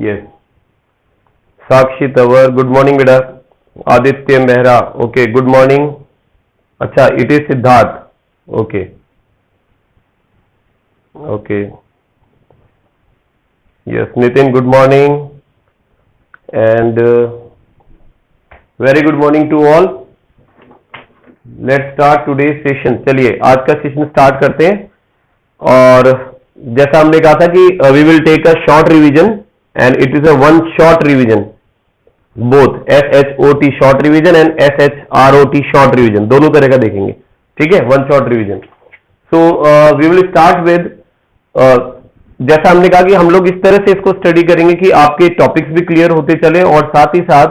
Yes. Sakshi Tanwar, good morning बेटा। Aditya Mehra, okay good morning. अच्छा, it is Siddharth, okay okay. Yes Nitin, good morning and very good morning to all. Let's start today's session. चलिए आज का session start करते हैं। और जैसा हमने कहा था कि we will take a short revision and it is a one short revision, both SHOT short revision and SHROT short revision, दोनों तरह का देखेंगे। ठीक है, one short revision. So we will start with, जैसा हमने कहा कि हम लोग इस तरह से इसको स्टडी करेंगे कि आपके टॉपिक्स भी क्लियर होते चले और साथ ही साथ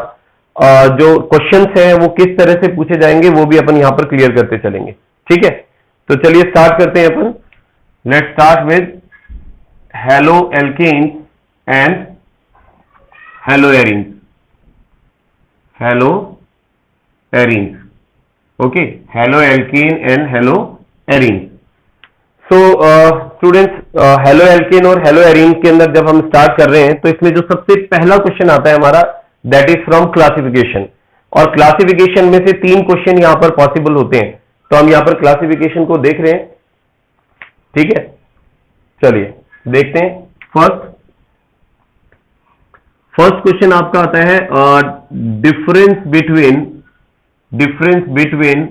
जो क्वेश्चंस हैं वो किस तरह से पूछे जाएंगे वो भी अपन यहां पर क्लियर करते चलेंगे। ठीक है, तो चलिए स्टार्ट करते हैं अपन। Let's start with haloalkanes and haloarenes. Haloarenes, okay, haloalkane and haloarenes. So students, haloalkane और हेलो एरीन के अंदर जब हम स्टार्ट कर रहे हैं तो इसमें जो सबसे पहला क्वेश्चन आता है हमारा, दैट इज फ्रॉम क्लासिफिकेशन। और क्लासिफिकेशन में से 3 क्वेश्चन यहां पर पॉसिबल होते हैं, तो हम यहां पर क्लासिफिकेशन को देख रहे हैं। ठीक है, चलिए देखते हैं। फर्स्ट क्वेश्चन आपका आता है difference between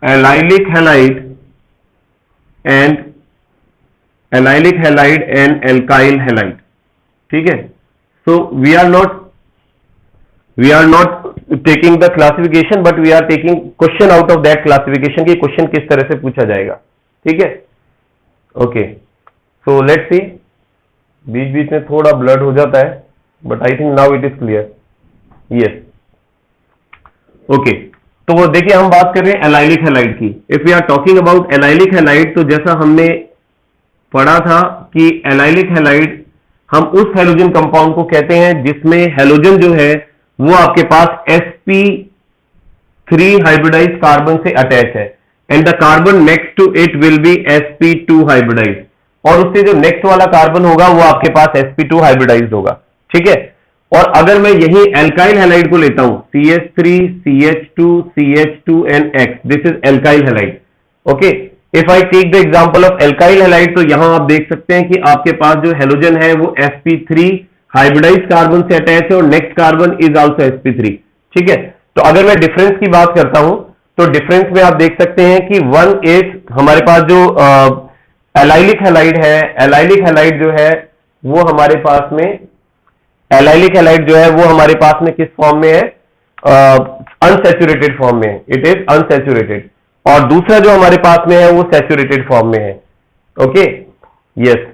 allylic halide and alkyl halide. ठीक है, so we are not taking the classification but we are taking question out of that classification की क्वेश्चन किस तरह से पूछा जाएगा। ठीक है, ओके, सो लेट्स सी। बीच बीच में थोड़ा ब्लड हो जाता है but I think now it is clear. Yes, okay, तो देखिए हम बात कर रहे हैं एलाइलिक हैलाइड की। If we are talking about allylic halide, तो जैसा हमने पढ़ा था कि एलाइलिक हैलाइड हम उस हैलोजन कंपाउंड को कहते हैं जिसमें हैलोजन जो है वो आपके पास sp3 हाइब्रिडाइज कार्बन से अटैच है and the carbon next to it will be sp2 hybridize, और उससे जो नेक्स्ट वाला कार्बन होगा वो आपके पास sp2 हाइब्रिडाइज्ड होगा। ठीक है, और अगर मैं यही एल्काइल हैलाइड को लेता हूं, CH3 CH2 CH2 and X, this is alkyl halide. Okay, if I take the example of alkyl halide, तो यहां आप देख सकते हैं कि आपके पास जो हैलोजन है वो sp3 हाइब्रिडाइज कार्बन से अटैच है और next carbon is also sp3। ठीक है, तो अगर मैं डिफरेंस की बात करता हूं तो डिफरेंस में आप देख सकते हैं कि वन इज हमारे पास जो एलाइलिक हैलाइड है, एलाइलिक हैलाइड जो है वो हमारे पास में, एलाइलिक हैलाइड जो है वो हमारे पास में किस फॉर्म में है, अनसैचुरेटेड फॉर्म में है, इट इज अनसैचुरेटेड। और दूसरा जो हमारे पास में है वो सैचुरेटेड फॉर्म में है। ओके, यस,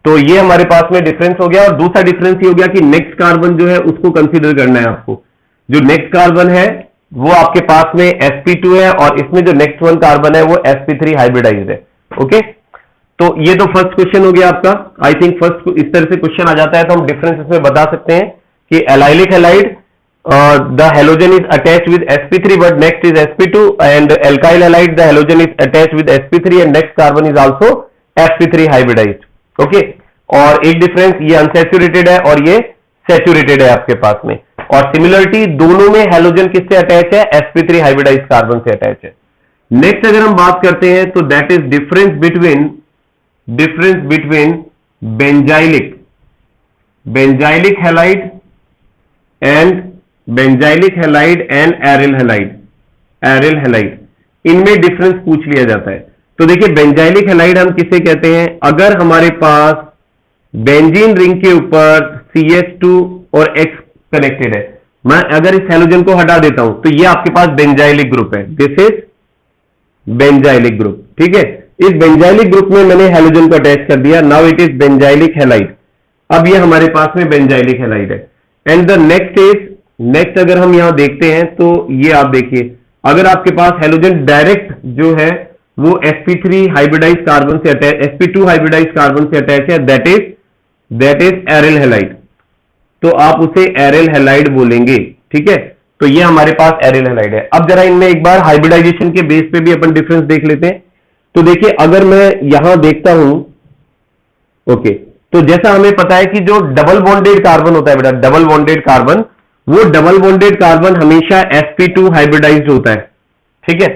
तो ये हमारे पास में डिफरेंस हो गया। और दूसरा डिफरेंस ये हो गया कि नेक्स्ट कार्बन जो है उसको कंसीडर करना है आपको। जो नेक्स्ट कार्बन है वो आपके पास में sp2 है और इसमें जो नेक्स्ट वन कार्बन है वो sp3 हाइब्रिडाइज्ड है। ओके, तो ये तो फर्स्ट क्वेश्चन हो गया आपका। आई थिंक फर्स्ट इस तरह से क्वेश्चन आ जाता है तो हम डिफरेंस इसमें बता सकते हैं कि allylic halide the halogen is attached with sp3 but next is sp2, and alkyl halide the halogen is attached with sp3 and next carbon is also sp3 hybridized. Okay, और एक डिफरेंस ये unsaturated है और ये saturated है आपके पास में। और सिमिलरिटी दोनों में हैलोजन किससे अटैच है, sp3 हाइब्रिडाइज्ड कार्बन से अटैच है। नेक्स्ट अगर हम बात करते हैं तो that is difference between benzylic halide and aryl halide, इनमें डिफरेंस पूछ लिया जाता है। तो देखिए बेंजाइलिक हैलाइड हम किसे कहते हैं, अगर हमारे पास बेंजीन रिंग के ऊपर CH2 और X कनेक्टेड है, मैं अगर इस हैलोजन को हटा देता हूं तो ये आपके पास बेंजाइलिक ग्रुप है, दिस इज बेंजाइलिक ग्रुप। ठीक है, इस बेंजाइलिक ग्रुप में मैंने हैलोजन को अटैच कर दिया, now it is benzylic halide. अब ये हमारे पास में बेंजाइलिक हैलाइड है। एंड द नेक्स्ट अगर हम यहां देखते हैं तो ये आप देखिए, अगर आपके पास हैलोजन डायरेक्ट जो है वो sp3 हाइब्रिडाइज कार्बन से अटैच, sp2 हाइब्रिडाइज कार्बन से अटैच है, दैट इज एरिल हैलाइड, तो आप उसे एरिल हैलाइड बोलेंगे। ठीक है, तो ये हमारे पास एरिल हैलाइड है। अब जरा इनमें एक बार हाइब्रिडाइजेशन के बेस पे भी अपन डिफरेंस देख लेते हैं। तो देखिए अगर मैं यहां देखता हूं, ओके, तो जैसा हमें पता है कि जो डबल बॉन्डेड कार्बन होता है बेटा, डबल बॉन्डेड कार्बन, वो डबल बॉन्डेड कार्बन हमेशा sp2 हाइब्रिडाइज्ड होता है, ठीक है।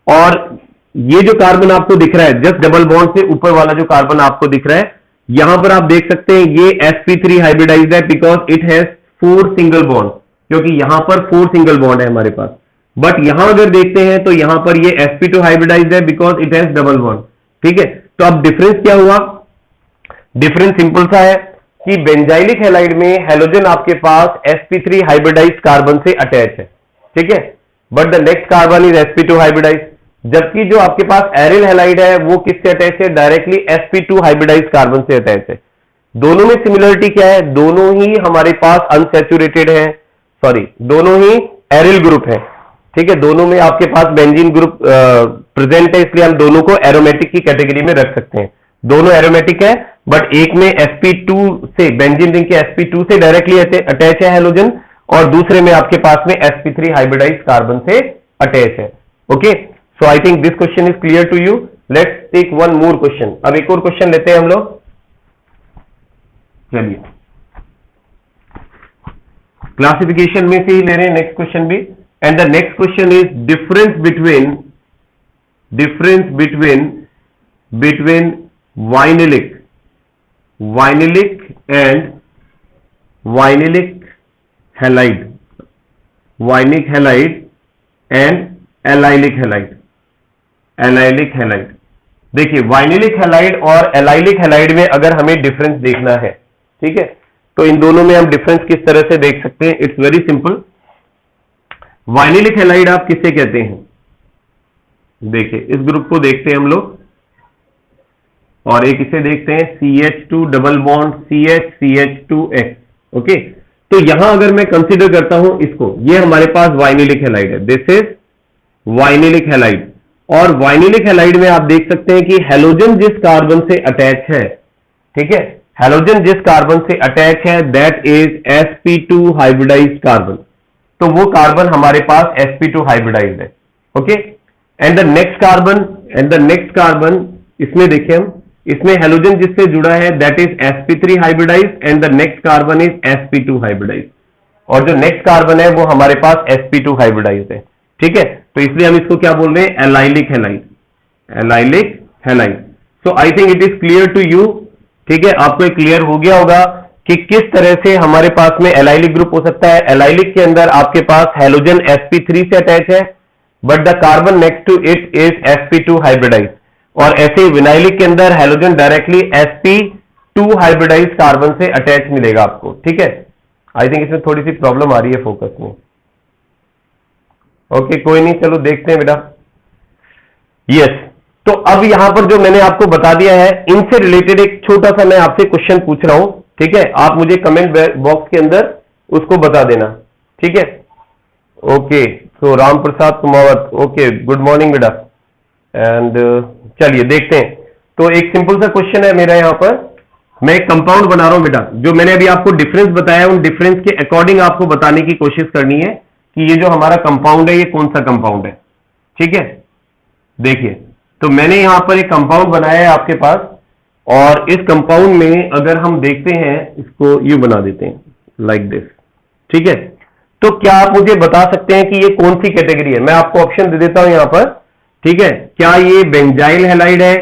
और ये जो कार्बन आपको दिख रहा है, जस्ट डबल बॉन्ड से ऊपर वाला जो कार्बन आपको दिख रहा है, यहां पर आप देख सकते हैं ये sp3 हाइब्रिडाइज्ड है because it has 4 single bond, क्योंकि यहां पर 4 सिंगल बॉन्ड है हमारे पास। बट यहां अगर देखते हैं तो यहां पर ये sp2 हाइब्रिडाइज्ड है because it has double bond, ठीक है। तो अब डिफरेंस क्या हुआ? डिफरेंस सिंपल सा है कि बेंजाइलिक हैलाइड में हैलोजन आपके पास sp3 हाइब्रिडाइज्ड कार्बन से अटैच है, ठीक है, but the next carbon is sp2 hybridized. जबकि जो आपके पास एरिल हैलाइड है वो किससे अटैच है? डायरेक्टली sp2 हाइब्रिडाइज्ड कार्बन से अटैच है। दोनों में सिमिलरिटी क्या है? दोनों ही हमारे पास अनसैचुरेटेड है, सॉरी दोनों ही एरिल ग्रुप है, ठीक है। दोनों में आपके पास बेंजीन ग्रुप प्रेजेंट है, इसलिए हम दोनों को एरोमेटिक की कैटेगरी में रख सकते हैं। दोनों एरोमेटिक है, बट एक में sp2 से, बेंजीन रिंग के sp2 से डायरेक्टली अटैच है हैलोजन, और दूसरे में आपके पास में sp3 हाइब्रिडाइज्ड कार्बन से अटैच है। Okay, so I think this question is clear to you. Let's take one more question. अब एक और क्वेश्चन लेते हैं हम लोग, चलिए क्लासिफिकेशन में से ही ले रहे हैं नेक्स्ट क्वेश्चन भी। And the next question is difference between vinylic and vinylic halide and allylic halide. देखिए वाइनिलिक हैलाइड और एलाइलिक हैलाइड में अगर हमें डिफरेंस देखना है, ठीक है, तो इन दोनों में हम डिफरेंस किस तरह से देख सकते हैं? It's very simple. Vinylic halide आप किसे कहते हैं? देखिए इस ग्रुप को देखते हैं हम लोग, और एक इसे देखते हैं CH2 double bond CH2X। Okay, तो यहां अगर मैं कंसीडर करता हूं इसको, ये हमारे पास वाइनिलिक हैलाइड है, दिस इज वाइनिलिक हैलाइड। और वाइनिलिक हैलाइड में आप देख सकते हैं कि हैलोजन जिस कार्बन से अटैच है, ठीक है, हैलोजन जिस कार्बन से अटैच है that is sp2 hybridized carbon. तो वो कार्बन हमारे पास sp2 हाइब्रिडाइज्ड है। Okay, and the next carbon इसमें देखिए हम, इसमें हैलोजन जिससे जुड़ा है that is sp3 hybridized and the next carbon is sp2 hybridized, और जो नेक्स्ट कार्बन है वो हमारे पास sp2 हाइब्रिडाइज्ड है, ठीक है। तो इसलिए हम इसको क्या बोल रहे हैं? Allylic halide. So I think it is clear to you, ठीक है, आपको क्लियर हो गया होगा कि किस तरह से हमारे पास में एलाइलिक ग्रुप हो सकता है। एलाइलिक के अंदर आपके पास हैलोजन sp3 से अटैच है, but the carbon next to it is sp2 hybridized, और ऐसे विनाइलिक के अंदर halogen directly sp2 hybridized carbon से अटैच मिलेगा आपको, ठीक है। आई थिंक इसमें थोड़ी सी प्रॉब्लम आ रही है फोकस में। ओके, कोई नहीं, चलो देखते हैं बेटा। यस, तो अब यहां पर जो मैंने आपको बता दिया है, इनसे रिलेटेड एक छोटा सा मैं आपसे क्वेश्चन पूछ रहा हूं, ठीक है, आप मुझे कमेंट बॉक्स के अंदर उसको बता देना, ठीक है। ओके, तो Ram Prasad Kumawat, okay, good morning बेटा। एंड चलिए देखते हैं। तो एक सिंपल सा क्वेश्चन है मेरा यहां पर, मैं एक कंपाउंड बना रहा हूं बेटा, जो मैंने अभी आपको डिफरेंस बताया उन डिफरेंस के अकॉर्डिंग आपको बताने की कोशिश करनी है कि ये जो हमारा कंपाउंड है ये कौन सा कंपाउंड है, ठीक है। देखिए, तो मैंने यहां पर एक कंपाउंड बनाया है आपके पास, और इस कंपाउंड में अगर हम देखते हैं, इसको यू बना देते हैं लाइक दिस, ठीक है। तो क्या आप मुझे बता सकते हैं कि ये कौन सी कैटेगरी है? मैं आपको ऑप्शन दे देता हूं यहां पर, ठीक है। क्या ये बेंजाइल हैलाइड है?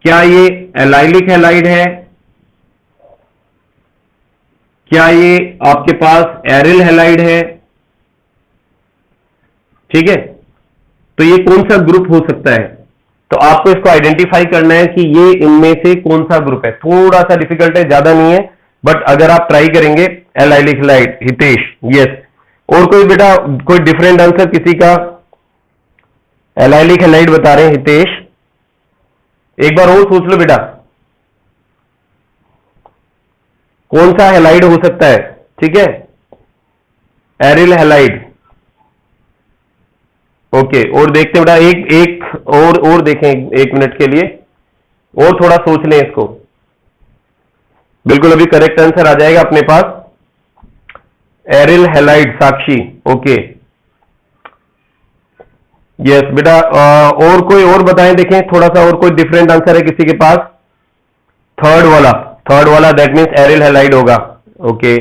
क्या ये एलाइलिक हैलाइड है? क्या ये आपके पास एरिल हैलाइड है? ठीक है, तो ये कौन सा ग्रुप हो सकता है? तो आपको इसको आइडेंटिफाई करना है कि ये इनमें से कौन सा ग्रुप है। थोड़ा सा डिफिकल्ट है, ज्यादा नहीं है, बट अगर आप ट्राई करेंगे। Allylic halide, Hitesh, yes. और कोई बेटा, कोई डिफरेंट आंसर किसी का? एलाइलिक हैलाइड बता रहे हैं हितेश। एक बार और सोच लो बेटा, कौन सा हैलाइड हो सकता है? ठीक है, एरिल हैलाइड। ओके, और देखते हैं बेटा, एक और देखें एक मिनट के लिए, और थोड़ा सोच लें इसको। बिल्कुल अभी करेक्ट आंसर आ जाएगा अपने पास, एरिल हैलाइड। साक्षी, ओके, यस बेटा। और कोई और बताएं, देखें थोड़ा सा और कोई डिफरेंट आंसर है किसी के पास? थर्ड वाला दैट मीन्स एरिल हैलाइड होगा। ओके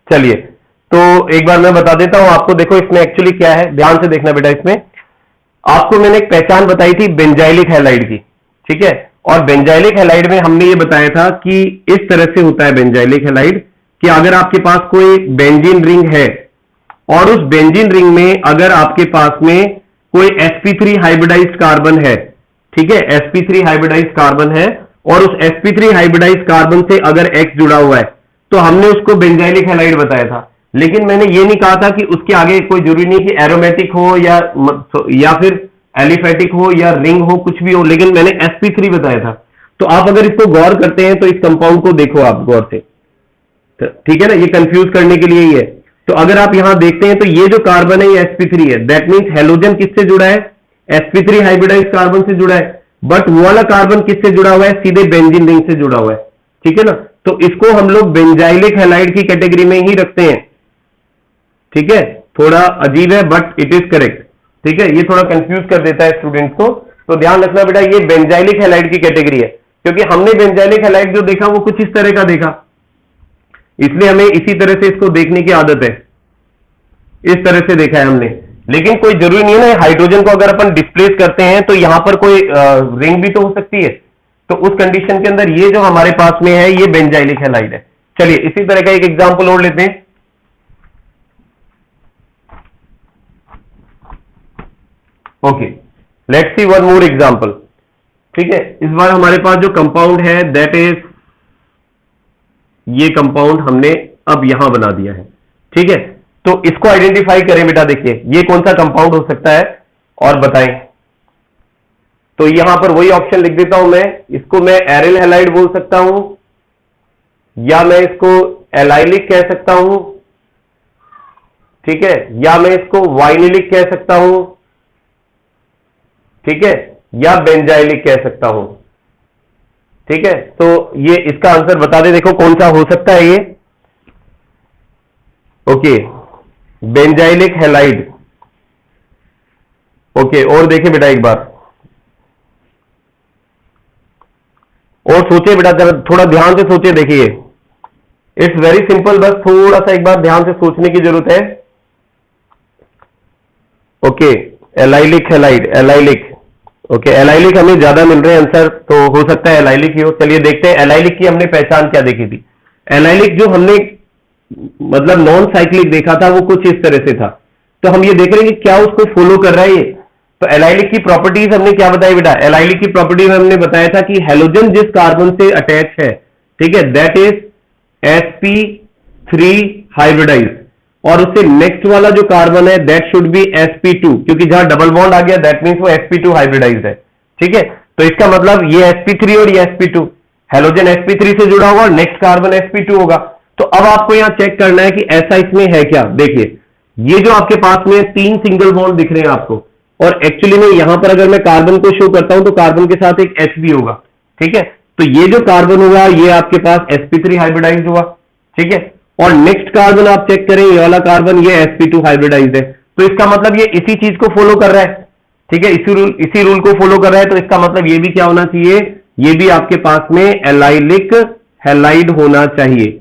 चलिए, तो एक बार मैं बता देता हूं आपको। देखो इसमें एक्चुअली क्या है, ध्यान से देखना बेटा। इसमें आपको मैंने एक पहचान बताई थी बेंजाइलिक हैलाइड की, ठीक है। और बेंजाइलिक हैलाइड में हमने ये बताया था कि इस तरह से होता है बेंजाइलिक हैलाइड, कि अगर आपके पास कोई बेंजीन रिंग है और उस बेंजीन रिंग में अगर आपके पास में कोई sp3 हाइब्रिडाइज्ड कार्बन है, ठीक है, sp3 हाइब्रिडाइज्ड कार्बन है, और उस sp3 हाइब्रिडाइज्ड कार्बन से अगर X जुड़ा हुआ है, तो हमने उसको बेंजाइलिक हैलाइड बताया था। लेकिन मैंने ये नहीं कहा था कि उसके आगे कोई जरूरी नहीं कि एरोमेटिक हो या फिर एलिफेटिक हो या रिंग हो, कुछ भी हो, लेकिन मैंने sp3 बताया था। तो आप अगर इसको गौर करते हैं तो इस कंपाउंड को देखो आप गौर से, ठीक है ना, ये कंफ्यूज करने के लिए ही है। तो अगर आप यहां देखते हैं तो ये जो कार्बन है ये sp3 है, दैट मीन्स हेलोजन किससे जुड़ा है, sp3 हाइब्रिडाइज्ड कार्बन से जुड़ा है। बट वो वाला कार्बन किससे जुड़ा हुआ है, सीधे बेंजीन रिंग से जुड़ा हुआ है, ठीक है ना। तो इसको हम लोग बेंजाइलिक हैलाइड की कैटेगरी में ही रखते हैं, ठीक है। थोड़ा अजीब है बट इट इज करेक्ट, ठीक है। ये थोड़ा कंफ्यूज कर देता है स्टूडेंट्स को, तो ध्यान रखना बेटा, ये बेंजाइलिक हैलाइड की कैटेगरी है। क्योंकि हमने बेंजाइलिक हैलाइड जो देखा वो कुछ इस तरह का देखा, इसलिए हमें इसी तरह से इसको देखने की आदत है, इस तरह से देखा है हमने। लेकिन कोई जरूरी नहीं है ना, हाइड्रोजन को अगर अपन डिस्प्लेस करते हैं तो यहां पर कोई रिंग भी तो हो सकती है। तो उस कंडीशन के अंदर ये जो हमारे पास में है ये बेंजाइलिक हैलाइड है। चलिए इसी तरह का एक एग्जांपल और लेते हैं। Okay, let's see one more example, ठीक है। इस बार हमारे पास जो कंपाउंड है दैट इज, ये कंपाउंड हमने अब यहां बना दिया है, ठीक है। तो इसको आइडेंटिफाई करें बेटा, देखिए ये कौन सा कंपाउंड हो सकता है और बताएं। तो यहां पर वही ऑप्शन लिख देता हूं मैं, इसको मैं एरिल हैलाइड बोल सकता हूं या मैं इसको एलाइलिक कह सकता हूं, ठीक है, या मैं इसको वाइनिलिक कह सकता हूं, ठीक है, या बेंजाइलिक कह सकता हूं, ठीक है। तो ये इसका आंसर बता दे, देखो कौन सा हो सकता है ये। Okay, benzylic halide. ओके, और देखें बेटा एक बार, और सोचे बेटा, थोड़ा ध्यान से सोचे, देखिए इट्स वेरी सिंपल, बस थोड़ा सा एक बार ध्यान से सोचने की जरूरत है। Okay, allylic halide, allylic, okay, allylic हमें ज्यादा मिल रहे हैं आंसर, तो हो सकता है एलाइलिक ही हो। चलिए देखते हैं एलाइलिक की हमने पहचान क्या देखी थी। एलाइलिक जो हमने मतलब नॉन साइक्लिक देखा था वो कुछ इस तरह से था। तो हम ये देख रहे हैं कि क्या उसको फॉलो कर रहा है ये। तो एलाइलिक की प्रॉपर्टीज हमने क्या बताई बेटा, एलाइलिक की प्रॉपर्टीज हमने बताया था कि हेलोजन जिस कार्बन से अटैच है, ठीक है, दैट इज sp3 हाइब्रिडाइज, और उससे नेक्स्ट वाला जो कार्बन है दैट शुड बी sp2, क्योंकि जहां डबल बॉन्ड आ गया दैट मीन्स वो sp2 हाइब्रिडाइज है, ठीक है। तो इसका मतलब ये sp3 और ये sp2, हेलोजन sp3 से जुड़ा होगा, नेक्स्ट कार्बन sp2 होगा। तो अब आपको यहां चेक करना है कि ऐसा इसमें है क्या। देखिए ये जो आपके पास में 3 सिंगल बॉन्ड दिख रहे हैं आपको, और एक्चुअली में यहां पर अगर मैं कार्बन को शो करता हूं तो कार्बन के साथ एक H भी होगा, ठीक है। तो ये जो कार्बन हुआ ये आपके पास sp3 हाइब्रिडाइज हुआ, ठीक है। और नेक्स्ट कार्बन आप चेक करें, ये वाला कार्बन ये sp2 हाइब्रिडाइज है। तो इसका मतलब ये इसी चीज को फॉलो कर रहा है, ठीक है, इसी रूल को फॉलो कर रहा है। तो इसका मतलब ये भी क्या होना चाहिए, ये भी आपके पास में एलाइलिक हैलाइड होना चाहिए,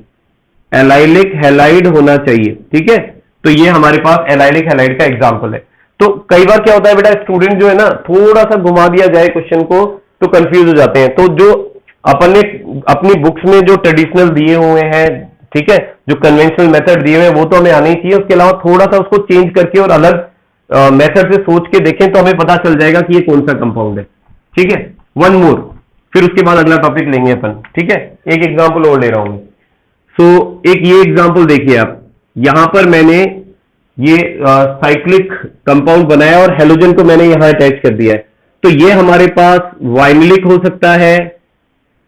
एलाइलिक हैलाइड होना चाहिए, ठीक है। तो ये हमारे पास एलाइलिक हैलाइड का एग्जांपल है। तो कई बार क्या होता है बेटा, स्टूडेंट जो है ना, थोड़ा सा घुमा दिया जाए क्वेश्चन को तो कंफ्यूज हो जाते हैं। तो जो अपन ने अपनी बुक्स में जो ट्रेडिशनल दिए हुए हैं, ठीक है, जो कन्वेंशनल मेथड दिए हुए हैं वो तो हमें आने ही चाहिए। उसके अलावा थोड़ा सा उसको चेंज करके और अलग मेथड से सोच के देखें तो हमें पता चल जाएगा कि ये कौन सा कंपाउंड है, ठीक है। वन मोर, फिर उसके बाद अगला टॉपिक लेंगे अपन, ठीक है। एक एग्जाम्पल और ले रहा हूं। सो एक ये एग्जाम्पल देखिए आप, यहां पर मैंने ये साइक्लिक कंपाउंड बनाया और हेलोजन को मैंने यहां अटैच कर दिया है। तो ये हमारे पास वाइनिलिक हो सकता है,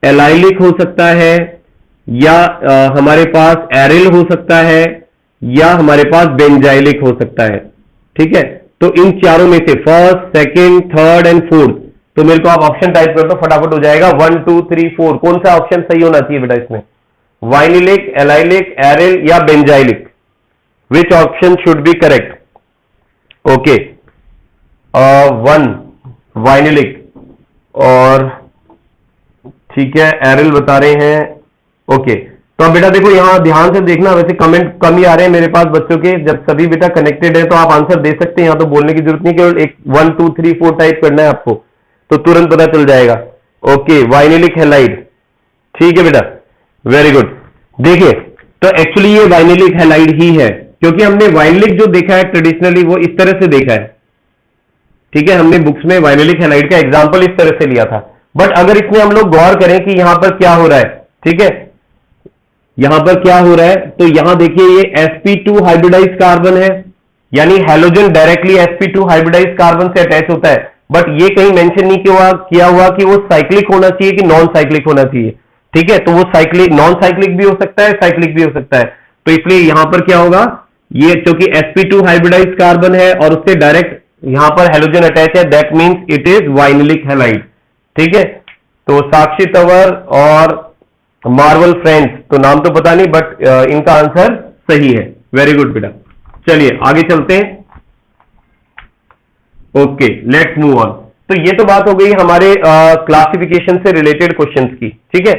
एलाइलिक हो सकता है, या हमारे पास एरिल हो सकता है, या हमारे पास बेंजाइलिक हो सकता है, ठीक है। तो इन चारों में से first, second, third and fourth, तो मेरे को आप ऑप्शन टाइप कर दो, फटाफट हो जाएगा। 1 2 3 4, कौन सा ऑप्शन सही होना चाहिए बेटा इसमें, वाइनिलिक, एलाइलिक, एरिल या benzylic, which option should be correct? Okay, 1 vinylic, और ठीक है, एरिल बता रहे हैं। ओके, तो अब बेटा देखो यहां ध्यान से देखना, वैसे कमेंट कम ही आ रहे हैं मेरे पास बच्चों के। जब सभी बेटा कनेक्टेड है तो आप आंसर दे सकते हैं, यहां तो बोलने की जरूरत नहीं, केवल एक 1 2 3 4 टाइप करना है आपको, तो तुरंत पता चल जाएगा। ओके, वाइनिलिक हैलाइड, ठीक है बेटा, वेरी गुड। देखिए, तो एक्चुअली ये वाइनिलिक हैलाइड ही है, क्योंकि हमने वाइनिलिक जो देखा है ट्रेडिशनली वो इस तरह से देखा है, ठीक है। हमने बुक्स में वाइनिलिक हैलाइड का एग्जांपल इस तरह से लिया था। बट अगर इसमें हम लोग गौर करें कि यहां पर क्या हो रहा है, ठीक है, यहां पर क्या हो रहा है, तो यहां देखिए ये sp2 हाइब्रिडाइज कार्बन है, यानी halogen directly sp2 hybridize carbon से अटैच होता है। बट ये कहीं मेंशन नहीं किया हुआ कि वो साइक्लिक होना चाहिए कि नॉन साइक्लिक होना चाहिए, ठीक है। तो वो साइक्लिक, नॉन साइक्लिक भी हो सकता है, साइक्लिक भी हो सकता है। तो इसलिए यहां पर क्या होगा, ये क्योंकि sp2 हाइब्रिडाइज कार्बन है और उससे डायरेक्ट यहां पर हैलोजन अटैच है, that means it is vinylic halide, ठीक है। तो साक्षी तंवर और मार्वल फ्रेंड्स, तो नाम तो पता नहीं, बट इनका आंसर सही है, वेरी गुड बेटा। चलिए आगे चलते हैं। Okay, let's move on. तो ये तो बात हो गई हमारे क्लासिफिकेशन से रिलेटेड क्वेश्चंस की, ठीक है।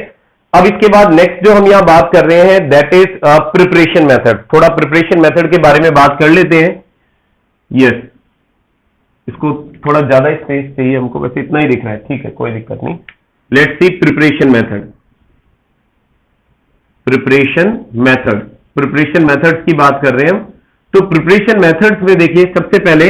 अब इसके बाद नेक्स्ट जो हम यहां बात कर रहे हैं दैट इज प्रिपरेशन मेथड। थोड़ा प्रिपरेशन मेथड के बारे में बात कर लेते हैं। यस, इसको थोड़ा ज्यादा स्पेस चाहिए हमको, वैसे इतना ही दिख रहा है, ठीक है, कोई दिक्कत नहीं। Let's see preparation method. Preparation method, preparation methods की बात कर रहे हैं हम। तो प्रिपरेशन मेथड्स में देखिए, सबसे पहले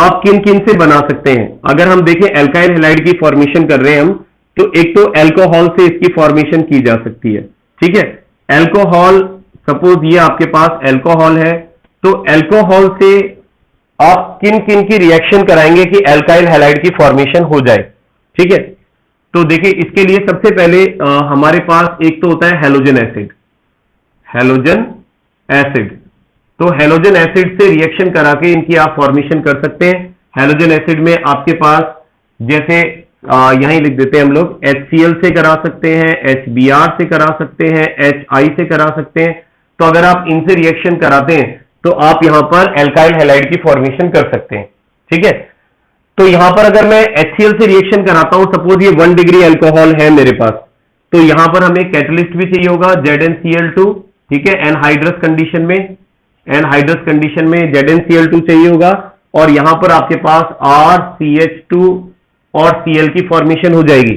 आप किन किन से बना सकते हैं। अगर हम देखें एल्काइल हैलाइड की फॉर्मेशन कर रहे हैं हम, तो एक तो एल्कोहल से इसकी फॉर्मेशन की जा सकती है, ठीक है। एल्कोहल, सपोज ये आपके पास एल्कोहल है, तो एल्कोहल से आप किन किन की रिएक्शन कराएंगे कि एल्काइल हैलाइड की फॉर्मेशन हो जाए, ठीक है। तो देखिए इसके लिए सबसे पहले हमारे पास एक तो होता है हैलोजन एसिड। हैलोजन एसिड, तो हैलोजन एसिड से रिएक्शन करा के इनकी आप फॉर्मेशन कर सकते हैं। हैलोजन एसिड में आपके पास जैसे यहीं लिख देते हैं हम लोग, HCl से करा सकते हैं, HBr से करा सकते हैं, HI से करा सकते हैं। तो अगर आप इनसे रिएक्शन कराते हैं तो आप यहां पर एल्काइल हैलाइड की फॉर्मेशन कर सकते हैं, ठीक है। तो यहां पर अगर मैं HCl से रिएक्शन कराता हूं, सपोज ये 1 डिग्री अल्कोहल है मेरे पास, तो यहां पर हमें कैटलिस्ट भी चाहिए होगा ZnCl2, ठीक है, एनहाइड्रस कंडीशन में, एनहाइड्रस कंडीशन में ZnCl2 चाहिए होगा, और यहां पर आपके पास RCH2 और Cl की फॉर्मेशन हो जाएगी,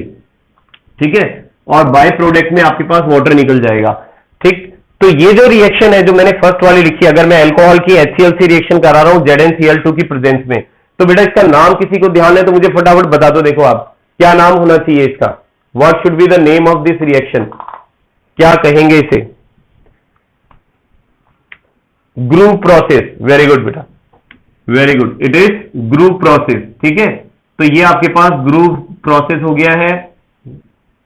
ठीक है, और बाय प्रोडक्ट में आपके पास वाटर निकल जाएगा, ठीक। तो ये जो रिएक्शन है जो मैंने फर्स्ट वाली लिखी, अगर मैं अल्कोहल की HCl से रिएक्शन करा रहा हूं ZnCl2 की प्रेजेंस में, तो बेटा इसका नाम किसी को ध्यान है तो मुझे फटाफट बता दो। देखो आप क्या नाम होना चाहिए इसका, what should be the name of this reaction, क्या कहेंगे इसे? ग्रूव प्रोसेस, वेरी गुड बेटा, very good, it is groove process, ठीक है। तो ये आपके पास ग्रूव प्रोसेस हो गया है,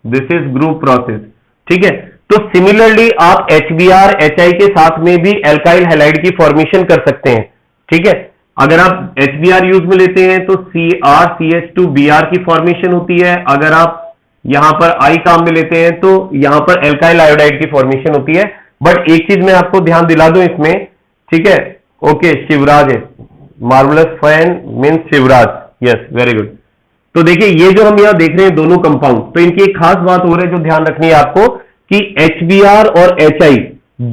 दिस इज ग्रूव प्रोसेस, ठीक है। तो सिमिलरली आप HBr HI के साथ में भी एल्काइल हैलाइड की फॉर्मेशन कर सकते हैं, ठीक है। अगर आप HBr यूज में लेते हैं तो CrCH2Br की फॉर्मेशन होती है, अगर आप यहां पर I काम में लेते हैं तो यहां पर एल्काइल आयोडाइड की फॉर्मेशन होती है। बट एक चीज मैं आपको ध्यान दिला दूं इसमें, ठीक है, ओके, शिवराज है, marvellous fan means Shivraj, yes, very good. तो देखिए ये जो हम यहां देख रहे हैं दोनों कंपाउंड, तो इनकी एक खास बात हो रही है जो ध्यान रखनी है आपको कि HBr और HI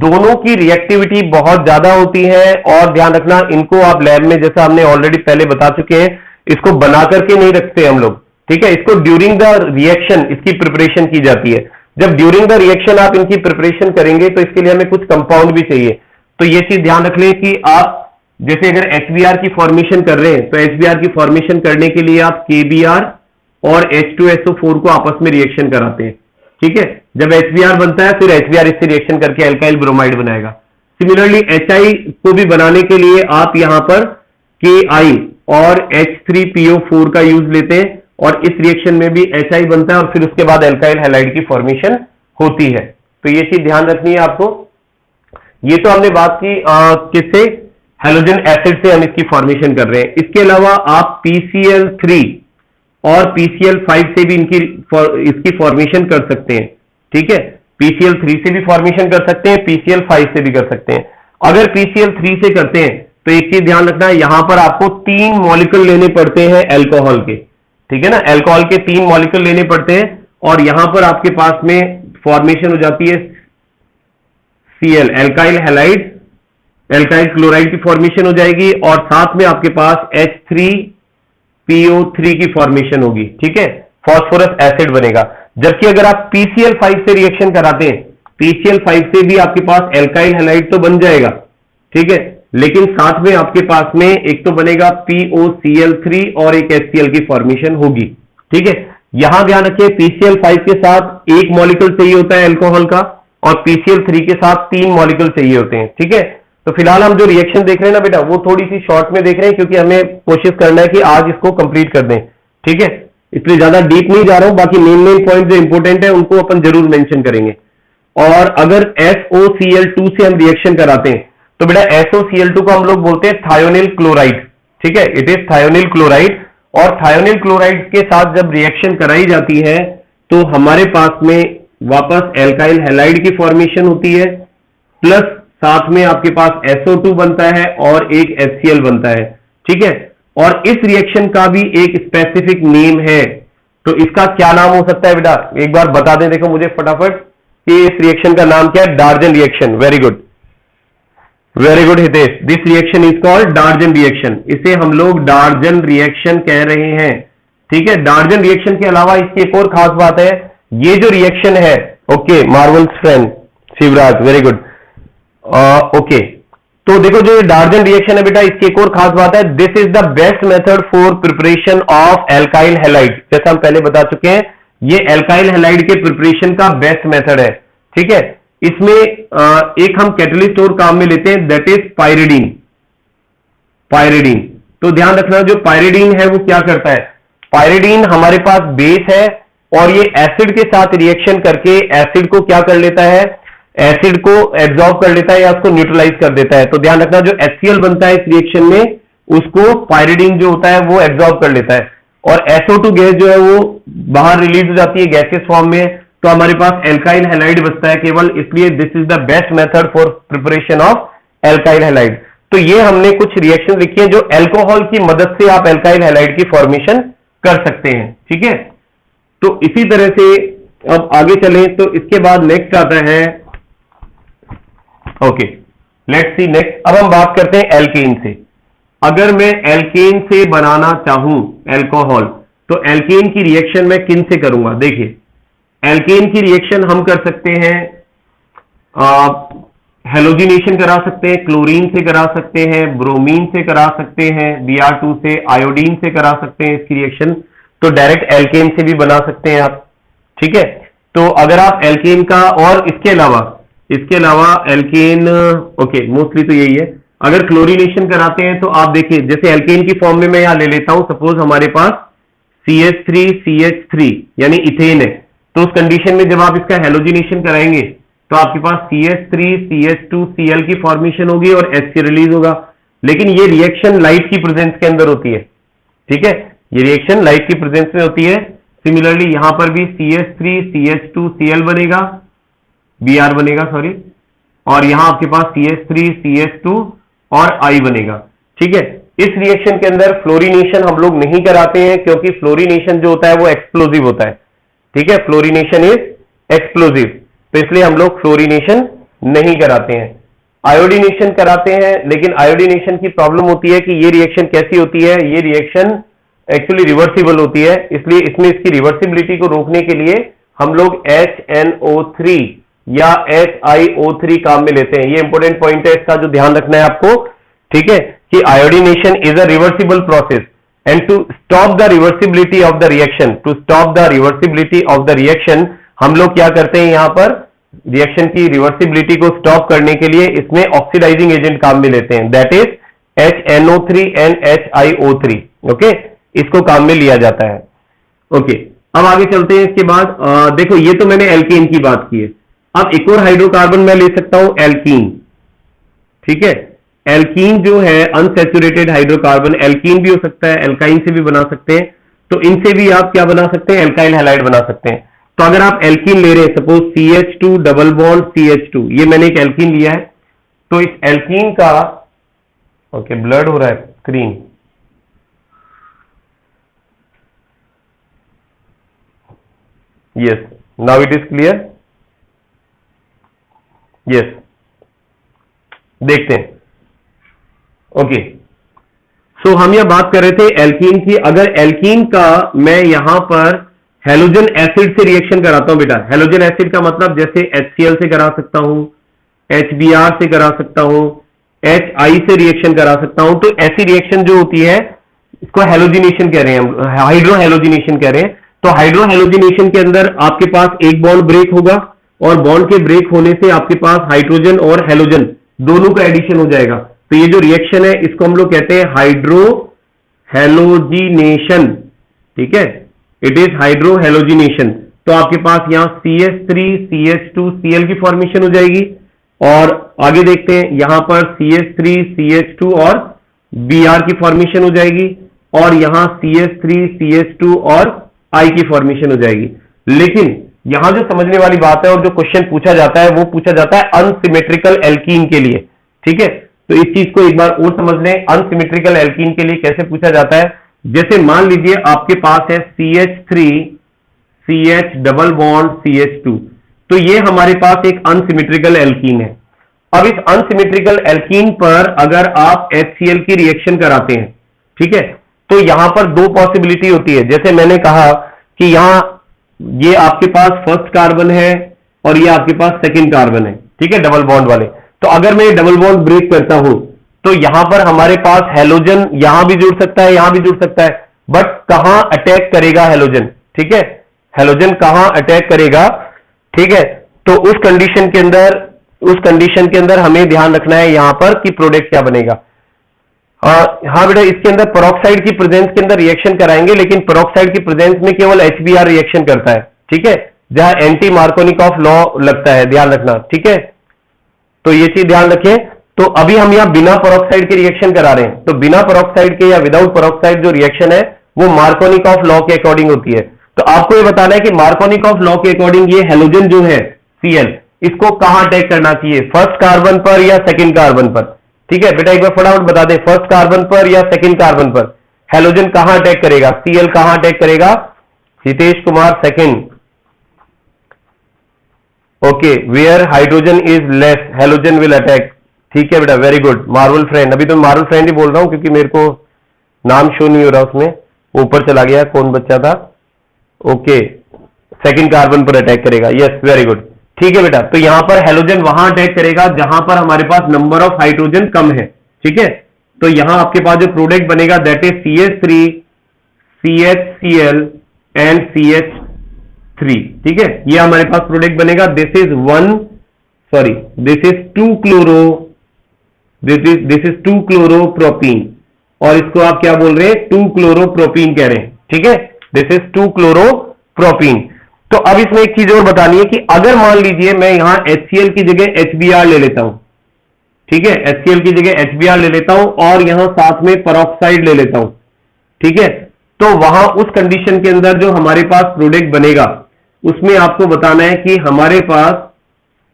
दोनों की रिएक्टिविटी बहुत ज्यादा होती है, और ध्यान रखना इनको आप लैब में, जैसा हमने ऑलरेडी पहले बता चुके हैं, इसको बना करके नहीं रखते हम लोग, ठीक है। इसको ड्यूरिंग द रिएक्शन इसकी प्रिपरेशन की जाती है। जब ड्यूरिंग द रिएक्शन आप इनकी प्रिपरेशन करेंगे तो इसके लिए हमें कुछ कंपाउंड भी चाहिए। तो ये चीज ध्यान रख लें कि आप जैसे अगर HBr की फॉर्मेशन कर रहे हैं तो HBr की फॉर्मेशन करने के लिए आप KBr और H2SO4 को आपस में रिएक्शन कराते हैं, ठीक है। जब HBr बनता है फिर HBr इससे रिएक्शन करके एल्काइल ब्रोमाइड बनाएगा। सिमिलरली HI को भी बनाने के लिए आप यहां पर KI और H3PO4 का यूज लेते हैं, और इस रिएक्शन में भी HI बनता है और फिर उसके बाद एल्काइल हैलाइड की फॉर्मेशन होती है। तो ये चीज ध्यान रखनी है आपको। ये तो हमने बात की किससे, हैलोजन एसिड से हम इसकी फॉर्मेशन कर रहे हैं। इसके अलावा आप PCl3 और PCl5 से भी इसकी फॉर्मेशन कर सकते हैं, ठीक है। PCl3 से भी फॉर्मेशन कर सकते हैं, PCl5 से भी कर सकते हैं। अगर PCl3 से करते हैं तो एक चीज ध्यान रखना है, यहां पर आपको 3 मॉलिक्यूल लेने पड़ते हैं अल्कोहल के, ठीक है ना, अल्कोहल के 3 मॉलिक्यूल लेने पड़ते हैं, और यहां पर आपके पास में फॉर्मेशन हो जाती है Cl, alkyl halide, alkyl chloride की फॉर्मेशन हो जाएगी और साथ में आपके पास H3PO3 की फॉर्मेशन होगी, ठीक है, फास्फोरस एसिड बनेगा। जबकि अगर आप PCl5 से रिएक्शन कराते हैं, PCl5 से भी आपके पास एल्काइल हैलाइड तो बन जाएगा, ठीक है, लेकिन साथ में आपके पास में एक तो बनेगा POCl3 और एक HCl की फॉर्मेशन होगी, ठीक है। यहां ध्यान रखिए PCl5 के साथ एक मॉलिक्यूल चाहिए होता है अल्कोहल का और PCl3 के साथ 3 मॉलिक्यूल चाहिए होते हैं, ठीक है। तो फिलहाल हम जो रिएक्शन देख रहे हैं ना बेटा, वो थोड़ी सी शॉर्ट में देख रहे हैं क्योंकि हमें कोशिश करना है कि आज इसको कंप्लीट कर दें, ठीक है। इसलिए ज्यादा डीप नहीं जा रहा हूं, बाकी मेन मेन पॉइंट जो इंपॉर्टेंट है उनको अपन जरूर मेंशन करेंगे। और अगर SOCl2 से हम रिएक्शन कराते हैं तो बेटा SOCl2 को हम लोग बोलते हैं थायोनिल क्लोराइड, ठीक है, इट इज थायोनिल क्लोराइड। और थायोनिल क्लोराइड के साथ जब रिएक्शन कराई जाती है तो हमारे पास में वापस एल्काइल हैलाइड की फॉर्मेशन होती है, प्लस साथ में आपके पास SO2 बनता है और एक HCl बनता है, ठीक है। और इस रिएक्शन का भी एक स्पेसिफिक नेम है, तो इसका क्या नाम हो सकता है बेटा, एक बार बता दें देखो मुझे फटाफट कि इस रिएक्शन का नाम क्या है। डार्जन reaction, very good, very good Hitesh, this reaction is called डार्जन reaction, इसे हम लोग डार्जन रिएक्शन कह रहे हैं, ठीक है। डार्जन रिएक्शन के अलावा इसकी एक और खास बात है, ये जो रिएक्शन है, okay Marvels friend Shivraj, very good, okay. तो देखो जो डार्जन रिएक्शन है बेटा, इसकी एक और खास बात है, this is the best method for preparation of alkyl halide. जैसा हम पहले बता चुके हैं, ये एल्काइल हैलाइड के प्रिपरेशन का बेस्ट मेथड है, ठीक है। इसमें एक हम कैटलिस्ट और काम में लेते हैं, दैट इज पायरिडीन। पायरिडीन, तो ध्यान रखना जो पायरिडीन है वो क्या करता है, पायरिडीन हमारे पास बेस है और ये एसिड के साथ रिएक्शन करके एसिड को क्या कर लेता है, एसिड को एब्जॉर्ब कर लेता है या उसको न्यूट्रलाइज कर देता है। तो ध्यान रखना जो HCl बनता है इस रिएक्शन में, उसको पायरिडीन जो होता है वो एब्जॉर्ब कर लेता है और SO2 गैस जो है वो बाहर रिलीज हो जाती है गैसेस फॉर्म में, तो हमारे पास एल्काइल हैलाइड बचता है केवल, इसलिए this is the best method for preparation of alkyl halide. तो ये हमने कुछ रिएक्शन लिखी है जो अल्कोहल की मदद से आप एल्काइल हैलाइड की फॉर्मेशन कर सकते हैं, ठीक है। तो इसी तरह से अब आगे चलें तो इसके बाद नेक्स्ट आता है, ओके लेट्स सी नेक्स्ट। अब हम बात करते हैं एल्केन से। अगर मैं एल्केन से बनाना चाहूं एल्कोहल, तो एल्केन की रिएक्शन मैं किन से करूंगा। देखिए एल्केन की रिएक्शन हम कर सकते हैं, हेलोजिनेशन करा सकते हैं, क्लोरीन से करा सकते हैं, ब्रोमीन से करा सकते हैं, Br2 से, आयोडीन से करा सकते हैं इसकी रिएक्शन, तो डायरेक्ट एल्केन से भी बना सकते हैं आप, ठीक है। तो अगर आप एल्केन का, और इसके अलावा एल्केन, ओके मोस्टली तो यही है। अगर क्लोरीनेशन कराते हैं तो आप देखिए, जैसे एल्केन की फॉर्म में मैं यहां ले लेता हूं, सपोज हमारे पास CH3CH3 यानी इथेन है, तो उस कंडीशन में जब आप इसका हेलोजिनेशन कराएंगे तो आपके पास CH3CH2Cl की फॉर्मेशन होगी और HC रिलीज होगा। लेकिन ये रिएक्शन लाइट की प्रेजेंस के अंदर होती है, ठीक है, ये रिएक्शन लाइट की प्रेजेंस में होती है। सिमिलरली यहां पर भी CH3CH2Cl बनेगा, Br बनेगा सॉरी, और यहां आपके पास CH3CH2 और I बनेगा, ठीक है। इस रिएक्शन के अंदर फ्लोरीनेशन हम लोग नहीं कराते हैं क्योंकि फ्लोरीनेशन जो होता है वो एक्सप्लोजिव होता है, ठीक है, फ्लोरीनेशन इज एक्सप्लोजिव, तो इसलिए हम लोग फ्लोरीनेशन नहीं कराते हैं। आयोडीनेशन कराते हैं, लेकिन आयोडीनेशन की प्रॉब्लम होती है कि ये रिएक्शन कैसी होती है, ये रिएक्शन एक्चुअली रिवर्सिबल होती है, इसलिए इसमें इसकी रिवर्सिबिलिटी को रोकने के लिए हम लोग HNO3 या HiO3 काम में लेते हैं। ये इंपॉर्टेंट पॉइंट है, इसका जो ध्यान रखना है आपको, ठीक है, कि iodination is a reversible process and to stop the reversibility of the reaction, to stop the reversibility of the reaction हम लोग क्या करते हैं, यहां पर रिएक्शन की रिवर्सिबिलिटी को स्टॉप करने के लिए इसमें ऑक्सीडाइजिंग एजेंट काम में लेते हैं, that is HNO3 and HiO3, okay, इसको काम में लिया जाता है, ओके। अब आगे चलते हैं। इसके बाद देखो ये तो मैंने एल्कीन की बात की है, अब एक और हाइड्रोकार्बन मैं ले सकता हूं एल्कीन, ठीक है। एल्कीन जो है अनसैचुरेटेड हाइड्रोकार्बन, एल्कीन भी हो सकता है, एल्काइन से भी बना सकते हैं, तो इनसे भी आप क्या बना सकते हैं, एल्काइल हैलाइड बना सकते हैं। तो अगर आप एल्कीन ले रहे हैं, suppose CH2 double bond CH2, ये मैंने एक एल्कीन लिया है, तो इस एल्कीन का, ओके ब्लड हो रहा है screen, yes, now it is clear. Yes, देखते हैं। ओके, सो हम यह बात कर रहे थे एल्कीन की। अगर एल्कीन का मैं यहां पर हेलोजन एसिड से रिएक्शन कराता हूं बेटा, हेलोजन एसिड का मतलब जैसे HCl से करा सकता हूं, HBr से करा सकता हूं, HI से रिएक्शन करा सकता हूं, तो ऐसी रिएक्शन जो होती है इसको हेलोजिनेशन कह रहे हैं हम, हाइड्रो हेलोजिनेशन कह रहे हैं। तो हाइड्रो हेलोजिनेशन के अंदर आपके पास एक बॉन्ड ब्रेक होगा और बॉन्ड के ब्रेक होने से आपके पास हाइड्रोजन और हेलोजन दोनों का एडिशन हो जाएगा। तो ये जो रिएक्शन है इसको हम लोग कहते हैं हाइड्रो हेलोजिनेशन, ठीक है, इट इज हाइड्रो हेलोजिनेशन। तो आपके पास यहां CH3 CH2 Cl की फॉर्मेशन हो जाएगी और आगे देखते हैं यहां पर CH3 CH2 और Br की फॉर्मेशन हो जाएगी और यहां CH3 CH2 और I की फॉर्मेशन हो जाएगी। लेकिन यहां जो समझने वाली बात है और जो क्वेश्चन पूछा जाता है वो पूछा जाता है अनसिमेट्रिकल एल्कीन के लिए, ठीक है। तो इस चीज को एक बार और समझ लें, अनसिमेट्रिकल एल्कीन के लिए कैसे पूछा जाता है। जैसे मान लीजिए आपके पास है CH3 CH double bond CH2, तो ये हमारे पास एक अनसिमेट्रिकल एल्कीन है। अब इस अनसिमेट्रिकल एल्कीन पर अगर आप HCl की रिएक्शन कराते हैं, ठीक है, तो यहां पर दो पॉसिबिलिटी होती है। जैसे मैंने कहा कि यहां ये आपके पास फर्स्ट कार्बन है और ये आपके पास सेकंड कार्बन है, ठीक है, डबल बॉन्ड वाले। तो अगर मैं डबल बॉन्ड ब्रेक करता हूं तो यहां पर हमारे पास हेलोजन यहां भी जुड़ सकता है, यहां भी जुड़ सकता है, बट कहां अटैक करेगा हेलोजन, ठीक है, हेलोजन कहां अटैक करेगा, ठीक है। तो उस कंडीशन के अंदर हमें ध्यान रखना है यहां पर कि प्रोडक्ट क्या बनेगा। हाँ बेटा, इसके अंदर पेरोक्साइड की प्रेजेंस के अंदर रिएक्शन कराएंगे, लेकिन पेरोक्साइड की प्रेजेंस में केवल HBr रिएक्शन करता है, ठीक है, जहां एंटी मार्कोनिकॉफ लॉ लगता है, ध्यान रखना, ठीक है। तो ये चीज ध्यान रखें। तो अभी हम यहां बिना पेरोक्साइड के रिएक्शन करा रहे हैं, तो बिना पेरोक्साइड के या विदाउट पेरोक्साइड जो रिएक्शन है वो मार्कोनिकॉफ लॉ के अकॉर्डिंग होती है। तो आपको ये बताना है कि मार्कोनिकॉफ लॉ के अकॉर्डिंग ये हेलोजन जो है Cl, इसको कहां अटैक करना चाहिए, फर्स्ट कार्बन पर या सेकंड कार्बन पर, ठीक है बेटा, एक बार फटाफट बता दे, फर्स्ट कार्बन पर या सेकंड कार्बन पर हेलोजन कहां अटैक करेगा, Cl कहां अटैक करेगा, Hitesh Kumar second, okay, where hydrogen is less halogen will attack, ठीक है बेटा, वेरी गुड। मार्वल फ्रेंड, अभी तो मार्वल फ्रेंड ही बोल रहा हूं क्योंकि मेरे को नाम शो नहीं हो रहा उसमें, ऊपर चला गया, कौन बच्चा था, ओके, सेकंड कार्बन पर अटैक करेगा, यस वेरी गुड, ठीक है बेटा। तो यहां पर हेलोजन वहां अटैक करेगा जहां पर हमारे पास नंबर ऑफ हाइड्रोजन कम है, ठीक है। तो यहां आपके पास जो प्रोडक्ट बनेगा that is CH3 CHCl and CH3, ठीक है, ये हमारे पास प्रोडक्ट बनेगा। दिस इज 2 क्लोरोप्रोपीन और इसको आप क्या बोल रहे हैं, 2 क्लोरोप्रोपीन कह रहे हैं, ठीक है, दिस इज 2 क्लोरोप्रोपीन। तो अब इसमें एक चीज और बतानी है कि अगर मान लीजिए मैं यहां HCl की जगह HBr ले लेता हूं, ठीक है, HCl की जगह HBr ले लेता हूं और यहां साथ में पेरोक्साइड ले लेता हूं, ठीक है, तो वहां उस कंडीशन के अंदर जो हमारे पास प्रोडक्ट बनेगा उसमें आपको बताना है कि हमारे पास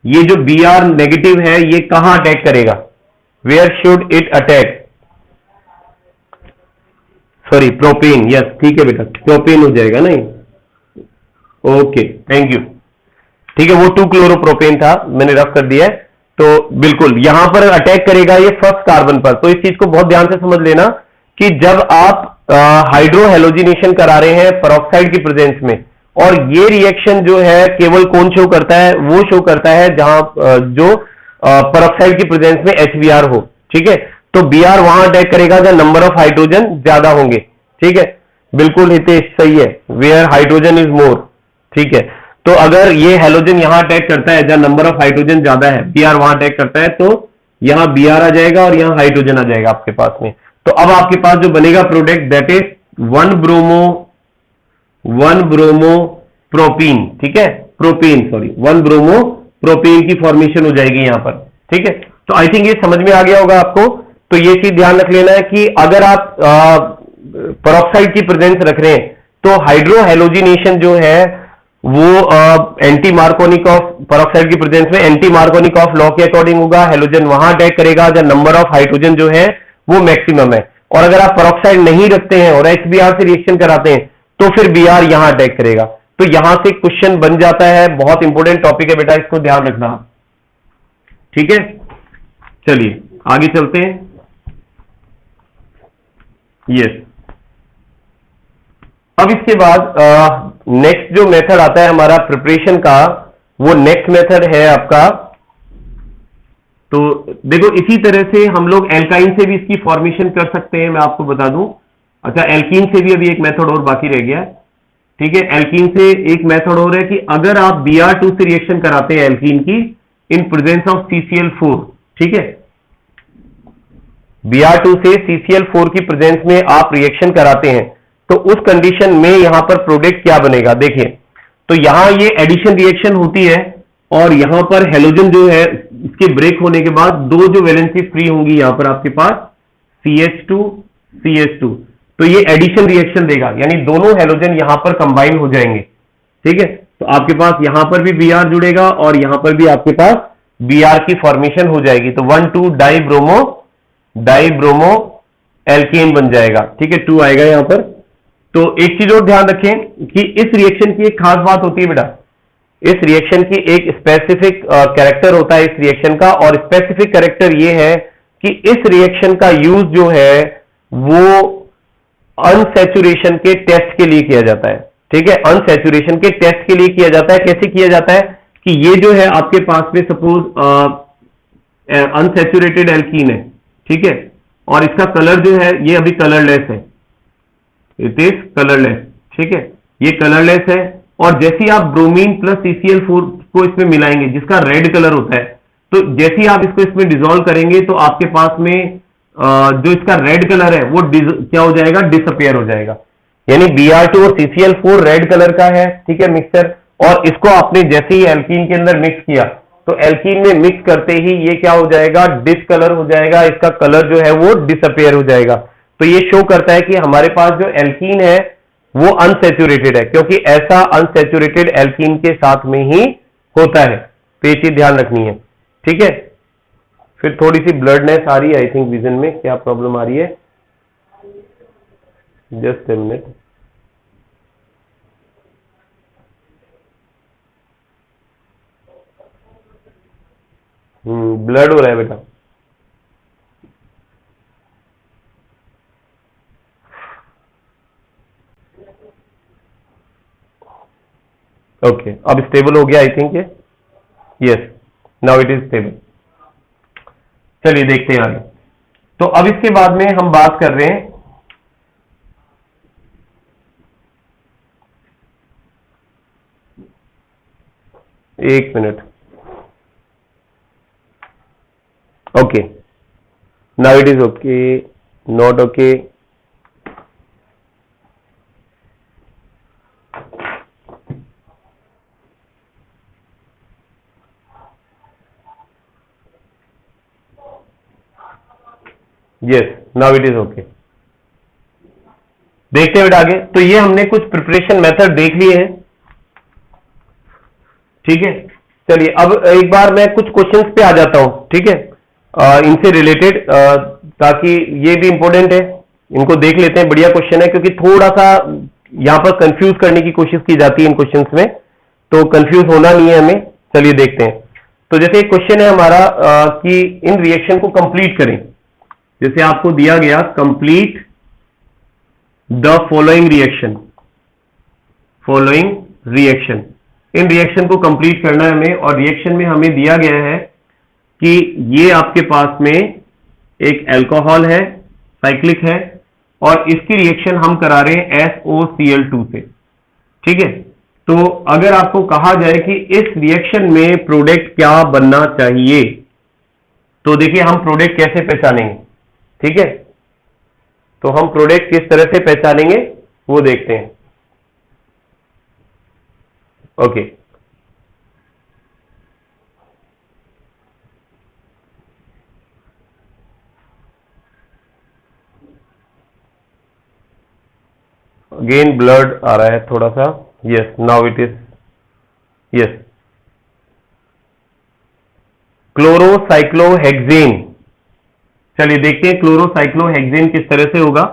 ये जो Br नेगेटिव है ये कहां अटैक करेगा, where should it attack, sorry propane, yes ठीक है बेटा, प्रोपेन हो जाएगा नहीं, ओके थैंक यू, ठीक है, वो 2 क्लोरोप्रोपेन था, मैंने रफ कर दिया है। तो बिल्कुल यहां पर अटैक करेगा ये फर्स्ट कार्बन पर। तो इस चीज को बहुत ध्यान से समझ लेना कि जब आप हाइड्रो हेलोजिनेशन करा रहे हैं पेरोक्साइड की प्रेजेंस में, और ये रिएक्शन जो है केवल कौन शो करता है, वो शो करता है जहां जो पेरोक्साइड की प्रेजेंस में HBr हो, ठीक है। तो Br वहां अटैक करेगा जहां नंबर ऑफ हाइड्रोजन ज्यादा होंगे, ठीक है, बिल्कुल हितेश सही है, वेयर हाइड्रोजन इज मोर, ठीक है। तो अगर ये हेलोजन यहां अटैक करता है जहां नंबर ऑफ हाइड्रोजन ज्यादा है, Br वहां अटैक करता है, तो यहां Br आ जाएगा और यहां हाइड्रोजन आ जाएगा आपके पास में। तो अब आपके पास जो बनेगा product that is 1 bromo propene, ठीक है, प्रोपीन सॉरी 1 ब्रोमो प्रोपीन की फॉर्मेशन हो जाएगी यहां पर, ठीक है। तो आई थिंक ये समझ में आ गया होगा आपको। तो ये चीज ध्यान रख लेना है कि अगर आप पेरोक्साइड की प्रेजेंस रख रहे हैं तो हाइड्रो हेलोजिनेशन जो है वो एंटी मार्कोनिकॉफ, पेरोक्साइड की प्रेजेंस में एंटी मार्कोनिकॉफ लॉ के अकॉर्डिंग होगा, हेलोजन वहां अटैक करेगा जब नंबर ऑफ हाइड्रोजन जो है वो मैक्सिमम है। और अगर आप पेरोक्साइड नहीं रखते हैं और HBr से रिएक्शन कराते हैं तो फिर Br यहां अटैक करेगा। तो यहां से क्वेश्चन बन जाता है। बहुत इंपॉर्टेंट टॉपिक है बेटा, इसको ध्यान रखना। ठीक है, चलिए आगे चलते हैं। यस, अब इसके बाद नेक्स्ट जो मेथड आता है हमारा प्रिपरेशन का, वो नेक्स्ट मेथड है आपका। तो देखो, इसी तरह से हम लोग एल्काइन से भी इसकी फॉर्मेशन कर सकते हैं, मैं आपको बता दूं। अच्छा, एल्कीन से भी अभी एक मेथड और बाकी रह गया है। ठीक है, एल्कीन से एक मेथड और है कि अगर आप Br2 से रिएक्शन कराते हैं एल्कीन की इन प्रेजेंस ऑफ CCl4, ठीक है, Br2 से CCl4 की प्रेजेंस में आप रिएक्शन कराते हैं, तो उस कंडीशन में यहां पर प्रोडक्ट क्या बनेगा देखिए। तो यहां ये एडिशन रिएक्शन होती है और यहां पर हेलोजन जो है इसके ब्रेक होने के बाद दो जो वैलेंसी फ्री होंगी यहां पर आपके पास CH2 CH2, तो ये एडिशन रिएक्शन देगा, यानी दोनों हेलोजन यहां पर कंबाइन हो जाएंगे। ठीक है, तो आपके पास यहां पर भी Br जुड़ेगा और यहां पर भी आपके पास Br की फॉर्मेशन हो जाएगी। तो 1,2 डाइब्रोमो एल्केन बन जाएगा। ठीक है, 2 आएगा यहां पर। तो एक चीज और ध्यान रखें कि इस रिएक्शन की एक खास बात होती है बेटा, इस रिएक्शन की एक स्पेसिफिक कैरेक्टर होता है इस रिएक्शन का, और स्पेसिफिक कैरेक्टर ये है कि इस रिएक्शन का यूज जो है वो अनसैचुरेशन के टेस्ट के लिए किया जाता है। ठीक है, अनसैचुरेशन के टेस्ट के लिए किया जाता है। कैसे किया जाता है कि ये जो है आपके पास में सपोज अनसैचुरेटेड एल्कीन है, ठीक है, और इसका कलर जो है ये अभी कलरलेस है, इट इज कलरलेस। ठीक है, ये कलरलेस है, और जैसे ही आप ब्रोमीन प्लस CCl4 को इसमें मिलाएंगे जिसका रेड कलर होता है, तो जैसे ही आप इसको इसमें डिसॉल्व करेंगे तो आपके पास में जो इसका रेड कलर है वो क्या हो जाएगा, डिसअपियर हो जाएगा। यानी Br2 और CCl4 रेड कलर का है, ठीक है, मिक्सचर, और इसको आपने जैसे ही एल्कीन के अंदर मिक्स किया तो एल्कीन में मिक्स करते ही ये क्या हो जाएगा, डिसकलर हो जाएगा, इसका कलर जो है वो डिसअपियर हो जाएगा। तो ये शो करता है कि हमारे पास जो एल्कीन है वो अनसैचुरेटेड है, क्योंकि ऐसा अनसैचुरेटेड एल्कीन के साथ में ही होता है। तो ये चीज ध्यान रखनी है। ठीक है, फिर थोड़ी सी ब्लडनेस आ रही है आई थिंक विजन में, क्या प्रॉब्लम आ रही है, जस्ट ए मिनट। ब्लड हो रहा है बेटा। ओके, अब स्टेबल हो गया आई थिंक ये। Yes, now it is stable. चलिए देखते हैं आगे। तो अब इसके बाद में हम बात कर रहे हैं एक minute. Okay, now it is okay, not okay. Yes, now it is okay. देखते हैं बेटा आगे। तो ये हमने कुछ प्रिपरेशन मेथड देख लिए हैं। ठीक है, चलिए अब एक बार मैं कुछ क्वेश्चंस पे आ जाता हूं, ठीक है, इनसे रिलेटेड, ताकि ये भी इंपॉर्टेंट है, इनको देख लेते हैं। बढ़िया क्वेश्चन है, क्योंकि थोड़ा सा यहां पर कंफ्यूज करने की कोशिश की जाती है इन क्वेश्चंस में, तो कंफ्यूज होना नहीं है हमें। चलिए देखते हैं। तो जैसे एक क्वेश्चन है हमारा कि इन रिएक्शन को कंप्लीट करें। जैसे आपको दिया गया complete the following reaction, in reaction को कंप्लीट करना है हमें, और रिएक्शन में हमें दिया गया है कि ये आपके पास में एक अल्कोहल है, साइक्लिक है, और इसकी रिएक्शन हम करा रहे हैं SOCl2 से। ठीक है, तो अगर आपको कहा जाए कि इस रिएक्शन में प्रोडक्ट क्या बनना चाहिए, तो देखिए हम प्रोडक्ट कैसे पहचानेंगे। ठीक है, तो हम प्रोडक्ट किस तरह से पहचानेंगे वो देखते हैं। ओके, अगेन ब्लड आ रहा है थोड़ा सा। Yes, now it is, yes, chlorocyclohexane. चलिए देखते हैं क्लोरोसाइक्लोहेक्सेन किस तरह से होगा।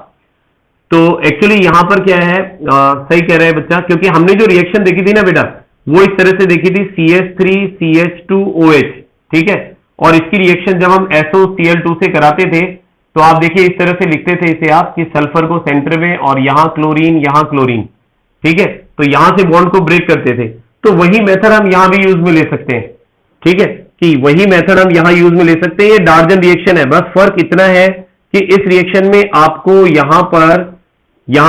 तो एक्चुअली यहां पर क्या है, सही कह रहा है बच्चा, क्योंकि हमने जो रिएक्शन देखी थी ना बेटा, वो इस तरह से देखी थी CH3CH2OH, ठीक है। और इसकी रिएक्शन जब हम SOCl2 से कराते थे तो आप देखिए इस तरह से लिखते थे इसे आप, कि सल्फर को सेंटर में और यहां क्लोरीन, ठीक है। तो यहां से बॉन्ड को ब्रेक करते थे, तो वही मेथड हम यहां भी यूज में ले सकते हैं, ठीक है, कि वही मेथड हम यहां यूज में ले सकते हैं। ये डार्जन रिएक्शन है, बस फर्क इतना है कि इस रिएक्शन में आपको यहां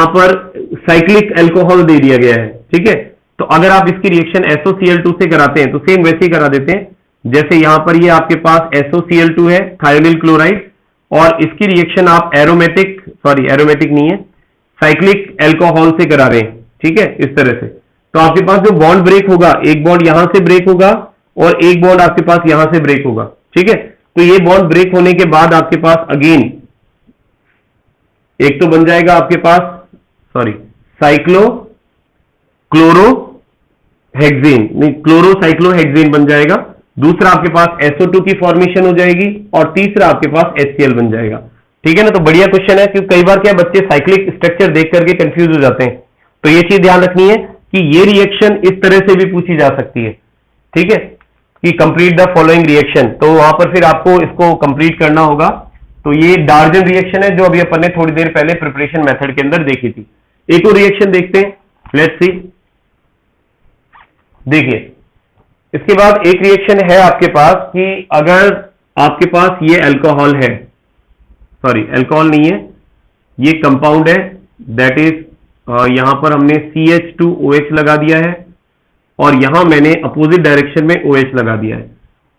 पर साइक्लिक अल्कोहल दे दिया गया है, ठीक है। तो अगर आप इसकी रिएक्शन SOCl2 से कराते हैं तो सेम वैसे ही करा देते हैं, जैसे यहां पर ये आपके पास SOCl2 है, थायोनिल क्लोराइड, और इसकी रिएक्शन आप एरोमेटिक नहीं है, साइक्लिक अल्कोहल से करा रहे हैं, ठीक है, इस तरह से। तो आपके पास जो बॉन्ड ब्रेक होगा, एक बॉन्ड यहां से ब्रेक होगा और एक बॉन्ड आपके पास यहां से ब्रेक होगा, ठीक है। तो ये बॉन्ड ब्रेक होने के बाद आपके पास अगेन एक तो बन जाएगा आपके पास साइक्लो क्लोरोसाइक्लोहेक्सेन बन जाएगा, दूसरा आपके पास SO2 की फॉर्मेशन हो जाएगी, और तीसरा आपके पास HCl बन जाएगा, ठीक है ना। तो बढ़िया क्वेश्चन है, क्योंकि कई बार क्या बच्चे साइक्लिक स्ट्रक्चर देख करके कंफ्यूज हो जाते हैं, तो ये चीज ध्यान रखनी है कि ये रिएक्शन इस तरह से भी पूछी जा सकती है, ठीक है, कि कंप्लीट द फॉलोइंग रिएक्शन। तो वहां पर फिर आपको इसको कंप्लीट करना होगा। तो ये डार्जन रिएक्शन है जो अभी अपन ने थोड़ी देर पहले प्रिपरेशन मेथड के अंदर देखी थी। एक और रिएक्शन देखते हैं, लेट्स सी। देखिए इसके बाद एक रिएक्शन है आपके पास कि अगर आपके पास ये अल्कोहल है, अल्कोहल नहीं है, ये कंपाउंड है, दैट इज यहां पर हमने CH2OH लगा दिया है और यहां मैंने अपोजिट डायरेक्शन में OH लगा दिया है,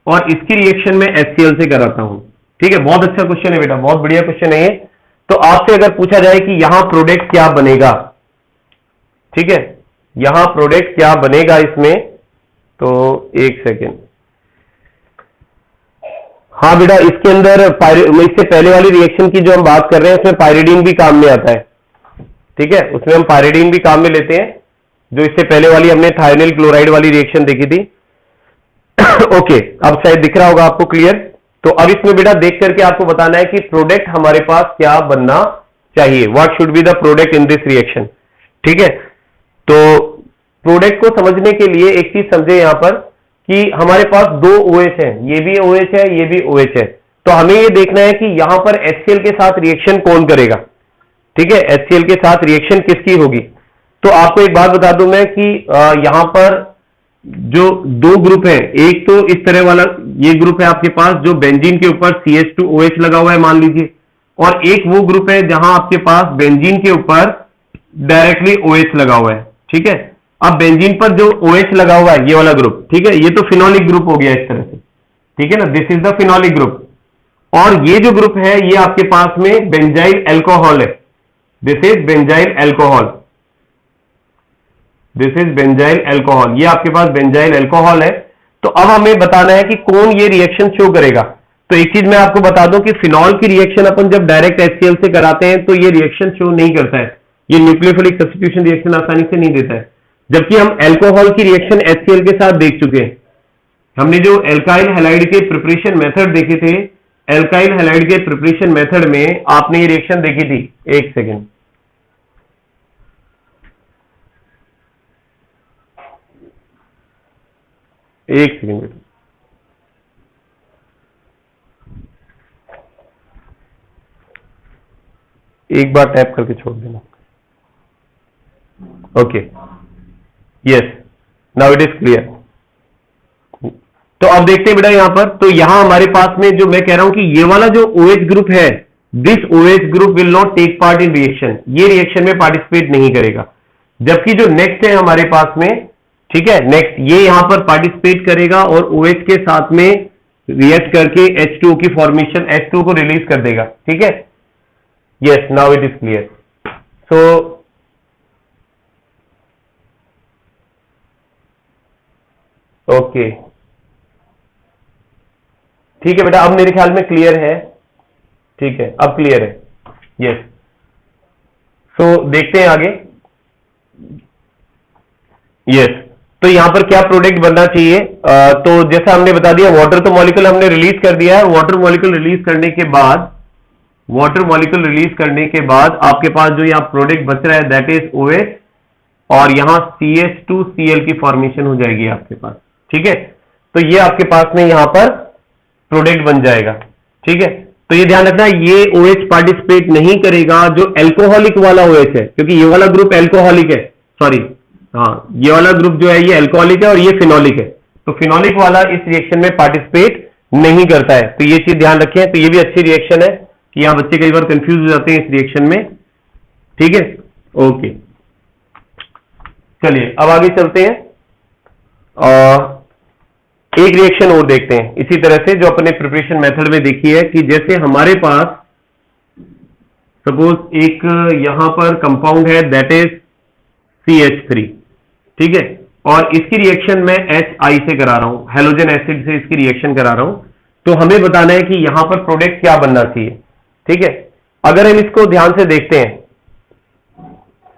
और इसकी रिएक्शन में HCl से कराता हूं, ठीक है। बहुत अच्छा क्वेश्चन है बेटा, बहुत बढ़िया क्वेश्चन है ये। तो आपसे अगर पूछा जाए कि यहां प्रोडक्ट क्या बनेगा, ठीक है, यहां प्रोडक्ट क्या बनेगा इसमें, तो एक सेकेंड, हाँ बेटा, इसके अंदर इससे पहले वाली रिएक्शन की जो हम बात कर रहे हैं उसमें पायरिडीन भी काम में आता है, ठीक है, उसमें हम पायरिडीन भी काम में लेते हैं, जो इससे पहले वाली हमने थायोनिल क्लोराइड वाली रिएक्शन देखी थी। ओके, अब शायद दिख रहा होगा आपको क्लियर। तो अब इसमें बेटा देख करके आपको बताना है कि प्रोडक्ट हमारे पास क्या बनना चाहिए, what should be the product in this reaction, ठीक है। तो प्रोडक्ट को समझने के लिए एक चीज समझे यहां पर कि हमारे पास दो OH है, ये भी OH है, ये भी OH है। तो हमें ये देखना है कि यहां पर HCl के साथ रिएक्शन कौन करेगा, ठीक है, HCl के साथ रिएक्शन किसकी होगी। तो आपको एक बात बता दूं मैं कि यहां पर जो दो ग्रुप है, एक तो इस तरह वाला ये ग्रुप है आपके पास जो बेंजीन के ऊपर CH2OH लगा हुआ है मान लीजिए, और एक वो ग्रुप है जहां आपके पास बेंजीन के ऊपर डायरेक्टली OH लगा हुआ है, ठीक है। अब बेंजीन पर जो OH लगा हुआ है ये वाला ग्रुप, ठीक है, ये तो फिनोलिक ग्रुप हो गया इस तरह से, ठीक है ना, this is the phenolic group. और ये जो ग्रुप है ये आपके पास में बेंजाइल अल्कोहल है, this is benzyl alcohol, this is benzyl alcohol, ये आपके पास बेंजाइल अल्कोहल है। तो अब हमें बताना है कि कौन ये रिएक्शन शो करेगा। तो एक चीज मैं आपको बता दूं कि फिनॉल की रिएक्शन अपन जब डायरेक्ट HCl से कराते हैं तो ये रिएक्शन शो नहीं करता है, ये न्यूक्लियोफिलिक सब्स्टिट्यूशन रिएक्शन आसानी से नहीं देता है, जबकि हम अल्कोहल की रिएक्शन HCl के साथ देख चुके हैं। हमने जो एल्काइल हैलाइड के प्रिपरेशन मेथड देखे थे, एल्काइल हैलाइड के प्रिपरेशन मेथड में आपने ये रिएक्शन देखी थी, एक सेकेंड, एक सेकेंड बेटा, एक बार टैप करके छोड़ देना। Okay, yes, now it is clear. तो अब देखते हैं बेटा यहां पर, तो यहां हमारे पास में जो मैं कह रहा हूं कि ये वाला जो OH ग्रुप है, this OH group will not take part in reaction, ये रिएक्शन में पार्टिसिपेट नहीं करेगा। जबकि जो नेक्स्ट है हमारे पास में, ठीक है, नेक्स्ट ये यहां पर पार्टिसिपेट करेगा और OH के साथ में रिएक्ट करके H2O की फॉर्मेशन, H2O को रिलीज कर देगा, ठीक है। Yes, now it is clear. So okay, ठीक है बेटा, अब मेरे ख्याल में क्लियर है, ठीक है, अब क्लियर है, यस। सो देखते हैं आगे, यस। तो यहां पर क्या प्रोडक्ट बनना चाहिए, तो जैसा हमने बता दिया, वाटर तो मॉलिक्यूल हमने रिलीज कर दिया है, वाटर मॉलिक्यूल रिलीज करने के बाद वाटर मॉलिक्यूल रिलीज करने के बाद आपके पास जो यहाँ प्रोडक्ट बच रहा है दैट इज OH, और यहाँ CH2Cl की फॉर्मेशन हो जाएगी आपके पास। ठीक है, तो ये आपके पास में यहाँ पर प्रोडक्ट बन जाएगा। ठीक है, तो ये ध्यान रखना, ये OH पार्टिसिपेट नहीं करेगा जो एल्कोहलिक वाला OH है, क्योंकि ये वाला ग्रुप एल्कोहलिक है, सॉरी, हाँ, ये वाला ग्रुप जो है ये एल्कोहलिक है और ये फिनोलिक है, तो फिनोलिक वाला इस रिएक्शन में पार्टिसिपेट नहीं करता है। तो ये चीज ध्यान रखें। तो ये भी अच्छी रिएक्शन है कि यहां बच्चे कई बार कंफ्यूज हो जाते हैं इस रिएक्शन में। ठीक है, ओके, चलिए अब आगे चलते हैं एक रिएक्शन और देखते हैं इसी तरह से जो अपने प्रिपरेशन मेथड में देखी है कि जैसे हमारे पास सपोज एक यहां पर कंपाउंड है दैट इज CH3। ठीक है, और इसकी रिएक्शन मैं HI से करा रहा हूं, हेलोजन एसिड से इसकी रिएक्शन करा रहा हूं, तो हमें बताना है कि यहां पर प्रोडक्ट क्या बनना चाहिए। ठीक है, अगर हम इसको ध्यान से देखते हैं,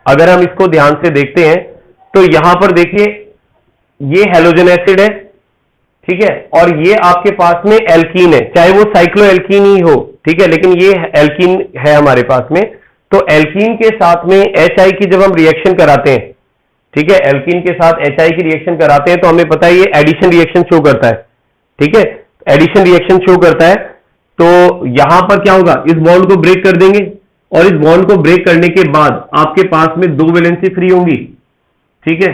अगर हम इसको ध्यान से देखते हैं तो यहां पर देखिए ये हेलोजन एसिड है। ठीक है, और ये आपके पास में एल्कीन है, चाहे वो साइक्लो एल्कीन ही हो। ठीक है, लेकिन ये एल्कीन है हमारे पास में, तो एल्कीन के साथ में HI की जब हम रिएक्शन कराते हैं, ठीक है, एल्कीन के साथ HI की रिएक्शन कराते हैं तो हमें पता है ये एडिशन रिएक्शन शो करता है। ठीक है, एडिशन रिएक्शन शो करता है, तो यहां पर क्या होगा, इस बॉन्ड को ब्रेक कर देंगे और इस बॉन्ड को ब्रेक करने के बाद आपके पास में 2 वैलेंसी फ्री होंगी। ठीक है,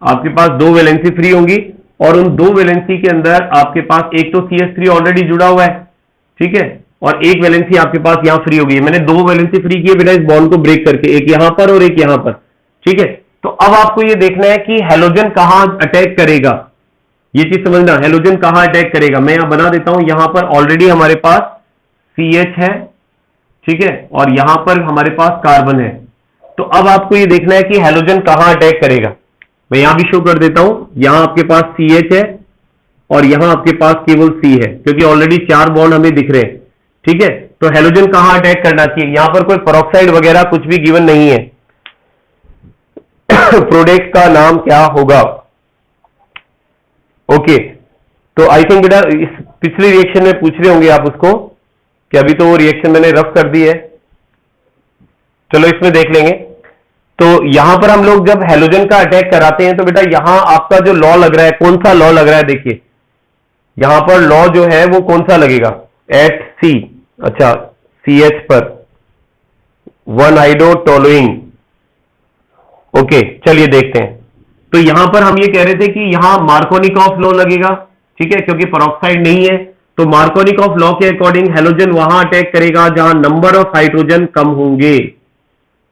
आपके पास 2 वैलेंसी फ्री होंगी और उन 2 वैलेंसी के अंदर आपके पास एक तो CH3 ऑलरेडी जुड़ा हुआ है। ठीक है, और एक वैलेंसी आपके पास यहां फ्री होगी। मैंने 2 वैलेंसी फ्री किए बेटा इस बॉन्ड को ब्रेक करके, एक यहां पर और एक यहां पर। ठीक है, तो अब आपको ये देखना है कि हेलोजन कहां अटैक करेगा, ये चीज समझना, हेलोजन कहां अटैक करेगा। मैं यहां बना देता हूं, यहां पर ऑलरेडी हमारे पास CH है। ठीक है, और यहां पर हमारे पास कार्बन है, तो अब आपको ये देखना है कि हेलोजन कहां अटैक करेगा। मैं यहां भी शो कर देता हूं, यहां आपके पास CH है और यहां आपके पास केवल C है, क्योंकि ऑलरेडी 4 बॉन्ड हमें दिख रहे हैं। ठीक है, तो हेलोजन कहां अटैक करना चाहिए, यहां पर कोई पेरोक्साइड वगैरह कुछ भी गिवन नहीं है। प्रोडक्ट का नाम क्या होगा। ओके, तो आई थिंक बेटा इस पिछली रिएक्शन में पूछ रहे होंगे आप उसको कि अभी तो वो रिएक्शन मैंने रफ कर दी है, चलो इसमें देख लेंगे। तो यहां पर हम लोग जब हेलोजन का अटैक कराते हैं तो बेटा यहां आपका जो लॉ लग रहा है, कौन सा लॉ लग रहा है, देखिए यहां पर लॉ जो है वो कौन सा लगेगा, एट C, अच्छा CH पर 1-आइडोटोलुइन। ओके, चलिए देखते हैं। तो यहां पर हम ये कह रहे थे कि यहां मार्कोनिकॉफ लॉ लगेगा। ठीक है, क्योंकि पेरोक्साइड नहीं है, तो मार्कोनिकॉफ लॉ के अकॉर्डिंग हेलोजन वहां अटैक करेगा जहां नंबर ऑफ हाइड्रोजन कम होंगे।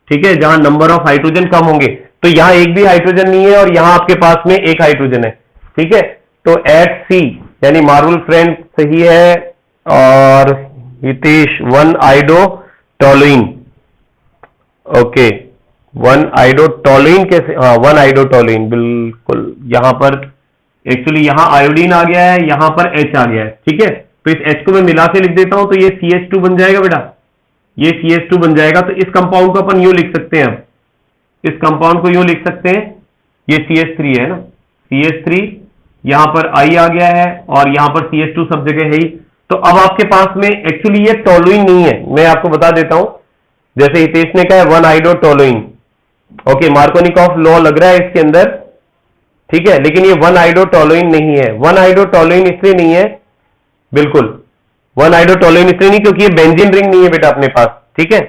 ठीक है, जहां नंबर ऑफ हाइड्रोजन कम होंगे, तो यहां एक भी हाइड्रोजन नहीं है और यहां आपके पास में एक हाइड्रोजन है। ठीक है, तो एट C यानी मार्वल फ्रेंड सही है और हितेश 1-आइडोटोलुइन। ओके, 1-आइडोटोलुइन कैसे, हाँ 1-आइडोटोलुइन बिल्कुल। यहां पर एक्चुअली यहां आयोडीन आ गया है, यहां पर H आ गया है। ठीक है, तो इस H को मैं मिला के लिख देता हूं, तो ये CH2 बन जाएगा बेटा, ये CH2 बन जाएगा। तो इस कंपाउंड को अपन यूं लिख सकते हैं, इस कंपाउंड को यूं लिख सकते हैं, ये CH3 है ना, CH3 यहां पर I आ गया है और यहां पर CH2 सब जगह है ही। तो अब आपके पास में एक्चुअली ये टोलुइन नहीं है, मैं आपको बता देता हूं, जैसे हितेश ने कहा 1-आइडोटोलुइन। ओके, मार्कोनिकॉफ लॉ लग रहा है इसके अंदर। ठीक है, लेकिन ये 1-आइडोटोलुइन नहीं है। 1-आइडोटोलुइन इसलिए नहीं है, बिल्कुल 1-आइडोटोलुइन इसलिए नहीं क्योंकि ये बेंजीन रिंग नहीं है बेटा अपने पास। ठीक है,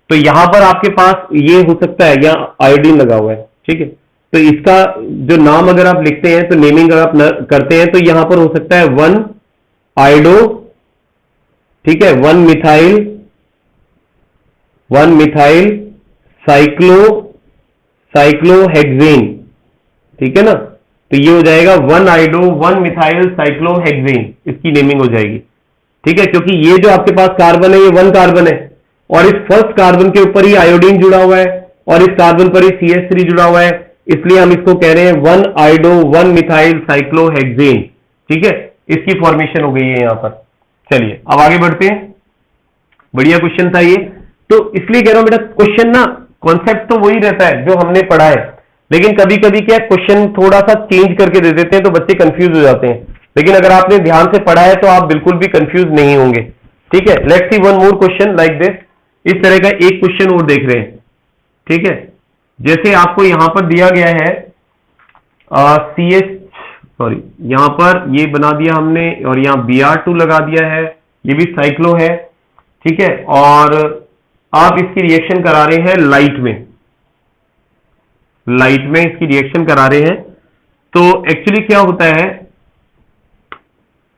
तो यहां पर आपके पास ये हो सकता है, यहां आयोडीन लगा हुआ है। ठीक है, तो इसका जो नाम अगर आप लिखते हैं तो नेमिंग अगर आप करते हैं तो यहां पर हो सकता है 1-आइडो, ठीक है, 1-मिथाइल साइक्लोहेक्सेन। ठीक है ना, तो ये हो जाएगा 1-आइडो 1-मिथाइल साइक्लोहेक्सेन, इसकी नेमिंग हो जाएगी। ठीक है, क्योंकि ये जो आपके पास कार्बन है ये 1 कार्बन है और इस फर्स्ट कार्बन के ऊपर ही आयोडीन जुड़ा हुआ है और इस कार्बन पर ही CH3 जुड़ा हुआ है, इसलिए हम इसको कह रहे हैं 1-आइडो 1-मिथाइल साइक्लोहेक्सेन। ठीक है, इसकी फॉर्मेशन हो गई है यहां पर। चलिए अब आगे बढ़ते हैं, बढ़िया क्वेश्चन था ये। तो इसलिए कह रहा हूं बेटा क्वेश्चन ना, कॉन्सेप्ट तो वही रहता है जो हमने पढ़ा है, लेकिन कभी कभी क्या क्वेश्चन थोड़ा सा चेंज करके दे देते हैं तो बच्चे कंफ्यूज हो जाते हैं। लेकिन अगर आपने ध्यान से पढ़ा है तो आप बिल्कुल भी कंफ्यूज नहीं होंगे। ठीक है, let's see one more question like this. इस तरह का एक क्वेश्चन और देख रहे हैं। ठीक है, जैसे आपको यहां पर दिया गया है यहां पर ये बना दिया हमने और यहां Br2 लगा दिया है, ये भी साइक्लो है। ठीक है, और आप इसकी रिएक्शन करा रहे हैं लाइट में इसकी रिएक्शन करा रहे हैं। तो एक्चुअली क्या होता है,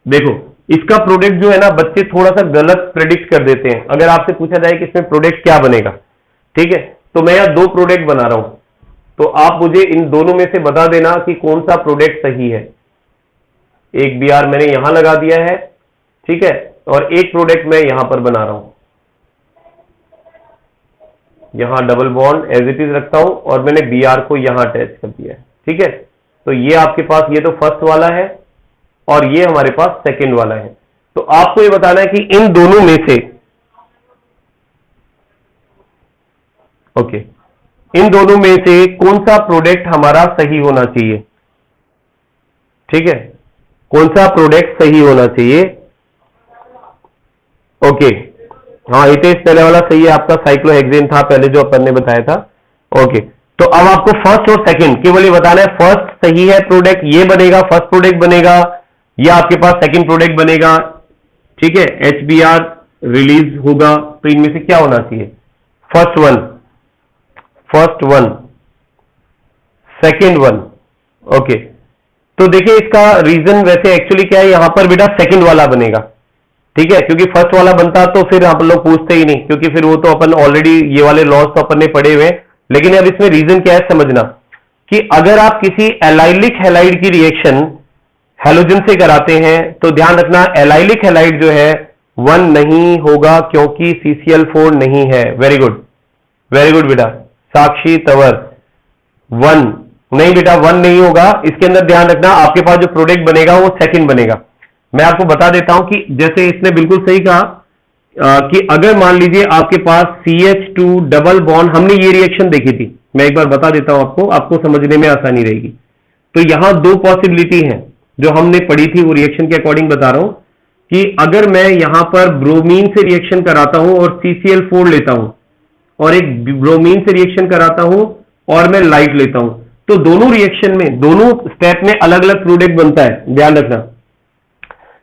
देखो इसका प्रोडक्ट जो है ना, बच्चे थोड़ा सा गलत प्रेडिक्ट कर देते हैं। अगर आपसे पूछा जाए कि इसमें प्रोडक्ट क्या बनेगा, ठीक है, तो मैं यहां 2 प्रोडक्ट बना रहा हूं, तो आप मुझे इन दोनों में से बता देना कि कौन सा प्रोडक्ट सही है। एक Br मैंने यहां लगा दिया है, ठीक है, और एक प्रोडक्ट मैं यहां पर बना रहा हूं, यहां double bond as it is रखता हूं और मैंने Br को यहां अटैच कर दिया है। ठीक है, तो ये आपके पास, ये तो फर्स्ट वाला है और ये हमारे पास सेकंड वाला है। तो आपको ये बताना है कि इन दोनों में से, ओके, इन दोनों में से कौन सा प्रोडक्ट हमारा सही होना चाहिए। ठीक है, कौन सा प्रोडक्ट सही होना चाहिए। ओके, हाँ इथेस पहले वाला सही है, आपका साइक्लोहेक्सेन था पहले जो अपन ने बताया था। ओके, तो अब आपको फर्स्ट और सेकंड केवल ये बताना है, फर्स्ट सही है प्रोडक्ट, ये बनेगा, फर्स्ट प्रोडक्ट बनेगा, या आपके पास सेकंड प्रोडक्ट बनेगा। ठीक है, HBr रिलीज होगा, तो इनमें से क्या होना चाहिए, first one, second one. Okay, तो देखिए इसका रीजन वैसे एक्चुअली क्या है, यहां पर बेटा सेकंड वाला बनेगा। ठीक है, क्योंकि फर्स्ट वाला बनता तो फिर आप लोग पूछते ही नहीं, क्योंकि फिर वो तो अपन ऑलरेडी ये वाले लॉस तो अपन ने पढ़े हुए। लेकिन अब इसमें रीजन क्या है समझना, कि अगर आप किसी एलाइलिक हैलाइड की रिएक्शन हैलोजन से कराते हैं तो ध्यान रखना एलाइलिक हैलाइड जो है 1 नहीं होगा, क्योंकि CCl4 नहीं है। वेरी गुड बेटा, साक्षी तंवर 1 नहीं बेटा, 1 नहीं होगा। इसके अंदर ध्यान रखना आपके पास जो प्रोडक्ट बनेगा वो सेकंड बनेगा। मैं आपको बता देता हूं कि जैसे इसने बिल्कुल सही कहा कि अगर मान लीजिए आपके पास CH2 डबल बॉन्ड, हमने ये रिएक्शन देखी थी, मैं एक बार बता देता हूं आपको समझने में आसानी रहेगी। तो यहां 2 पॉसिबिलिटी हैं जो हमने पढ़ी थी, वो रिएक्शन के अकॉर्डिंग बता रहा हूं कि अगर मैं यहां पर ब्रोमीन से रिएक्शन कराता हूं और CCl4 लेता हूं, और एक ब्रोमीन से रिएक्शन कराता हूं और मैं लाइट लेता हूं, तो दोनों रिएक्शन में, दोनों स्टेप में अलग अलग प्रोडक्ट बनता है, ध्यान रखना।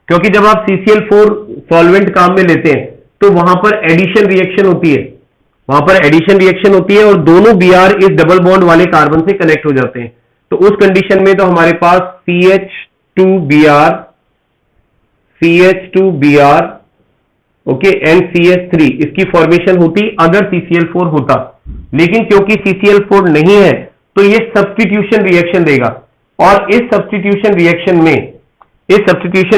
क्योंकि जब आप CCl4 सॉल्वेंट काम में लेते हैं तो वहां पर एडिशन रिएक्शन होती है, और दोनों Br इस डबल बॉन्ड वाले कार्बन से कनेक्ट हो जाते हैं। तो उस कंडीशन में तो हमारे पास CH2Br ओके एंड CH3 इसकी फॉर्मेशन होती अगर CCl4 होता। लेकिन क्योंकि CCl4 नहीं है तो ये सब्स्टिट्यूशन रिएक्शन देगा, और इस सब्स्टिट्यूशन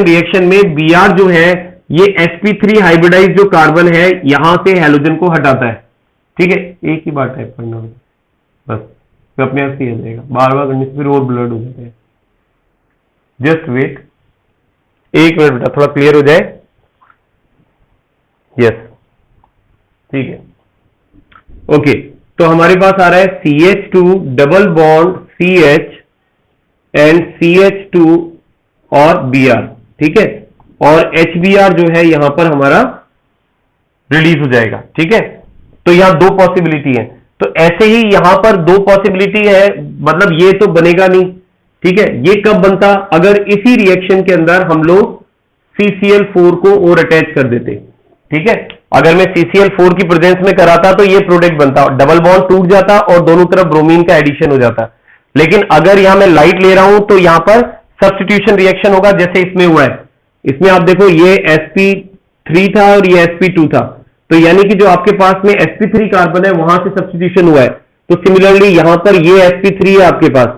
रिएक्शन में Br जो है ये sp3 हाइब्रिडाइज जो कार्बन है यहां से हैलोजन को हटाता है। ठीक है, एक ही बार टाइप करना बस, तो अपने आप ही हो जाएगा, बार करने से फिर और ब्लड हो जाता है। जस्ट वेट, एक मिनट बेटा, थोड़ा क्लियर हो जाए। यस, ठीक है, ओके, तो हमारे पास आ रहा है CH2 double bond CH and CH2 और Br। ठीक है, और HBr जो है यहां पर हमारा रिलीज हो जाएगा। ठीक है, तो यहां 2 पॉसिबिलिटी है, तो ऐसे ही यहां पर 2 पॉसिबिलिटी है, मतलब ये तो बनेगा नहीं। ठीक है, ये कब बनता, अगर इसी रिएक्शन के अंदर हम लोग CCl4 को और अटैच कर देते। ठीक है, अगर मैं CCl4 की प्रेजेंस में कराता तो ये प्रोडक्ट बनता, डबल बॉन्ड टूट जाता और दोनों तरफ ब्रोमीन का एडिशन हो जाता। लेकिन अगर यहां मैं लाइट ले रहा हूं तो यहां पर सब्स्टिट्यूशन रिएक्शन होगा, जैसे इसमें हुआ है। इसमें आप देखो ये sp3 था और ये sp2 था, तो यानी कि जो आपके पास में sp3 कार्बन है वहां से सब्स्टिट्यूशन हुआ है। तो सिमिलरली यहां पर ये sp3 है आपके पास,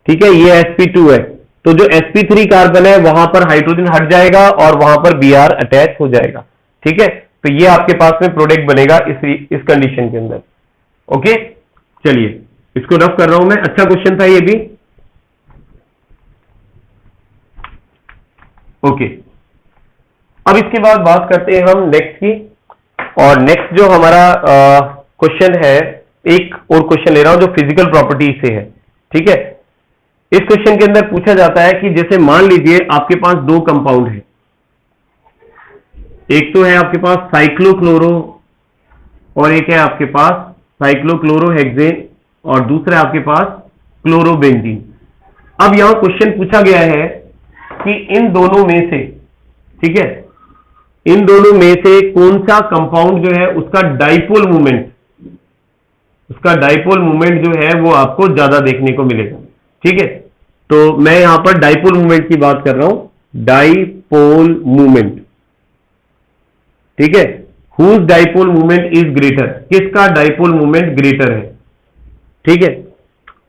ठीक है, ये sp2 है, तो जो sp3 कार्बन है वहां पर हाइड्रोजन हट जाएगा और वहां पर Br अटैच हो जाएगा। ठीक है, तो ये आपके पास में प्रोडक्ट बनेगा इस कंडीशन के अंदर। ओके, चलिए इसको रफ कर रहा हूं मैं, अच्छा क्वेश्चन था ये भी। ओके, अब इसके बाद बात करते हैं हम नेक्स्ट की, और नेक्स्ट जो हमारा क्वेश्चन है, एक और क्वेश्चन ले रहा हूं जो फिजिकल प्रॉपर्टीज से है। ठीक है, इस क्वेश्चन के अंदर पूछा जाता है कि जैसे मान लीजिए आपके पास 2 कंपाउंड है, एक तो है आपके पास साइक्लोक्लोरो और एक है आपके पास साइक्लोक्लोरोहेक्सेन और दूसरा है आपके पास क्लोरोबेंजीन। अब यहां क्वेश्चन पूछा गया है कि इन दोनों में से, ठीक है, इन दोनों में से कौन सा कंपाउंड जो है उसका डाइपोल मूवमेंट जो है वो आपको ज्यादा देखने को मिलेगा। ठीक है, तो मैं यहां पर डाइपोल मूवमेंट की बात कर रहा हूं, डाइपोल मूवमेंट। ठीक है, whose dipole movement is greater, किसका डाइपोल मूवमेंट ग्रेटर है। ठीक है,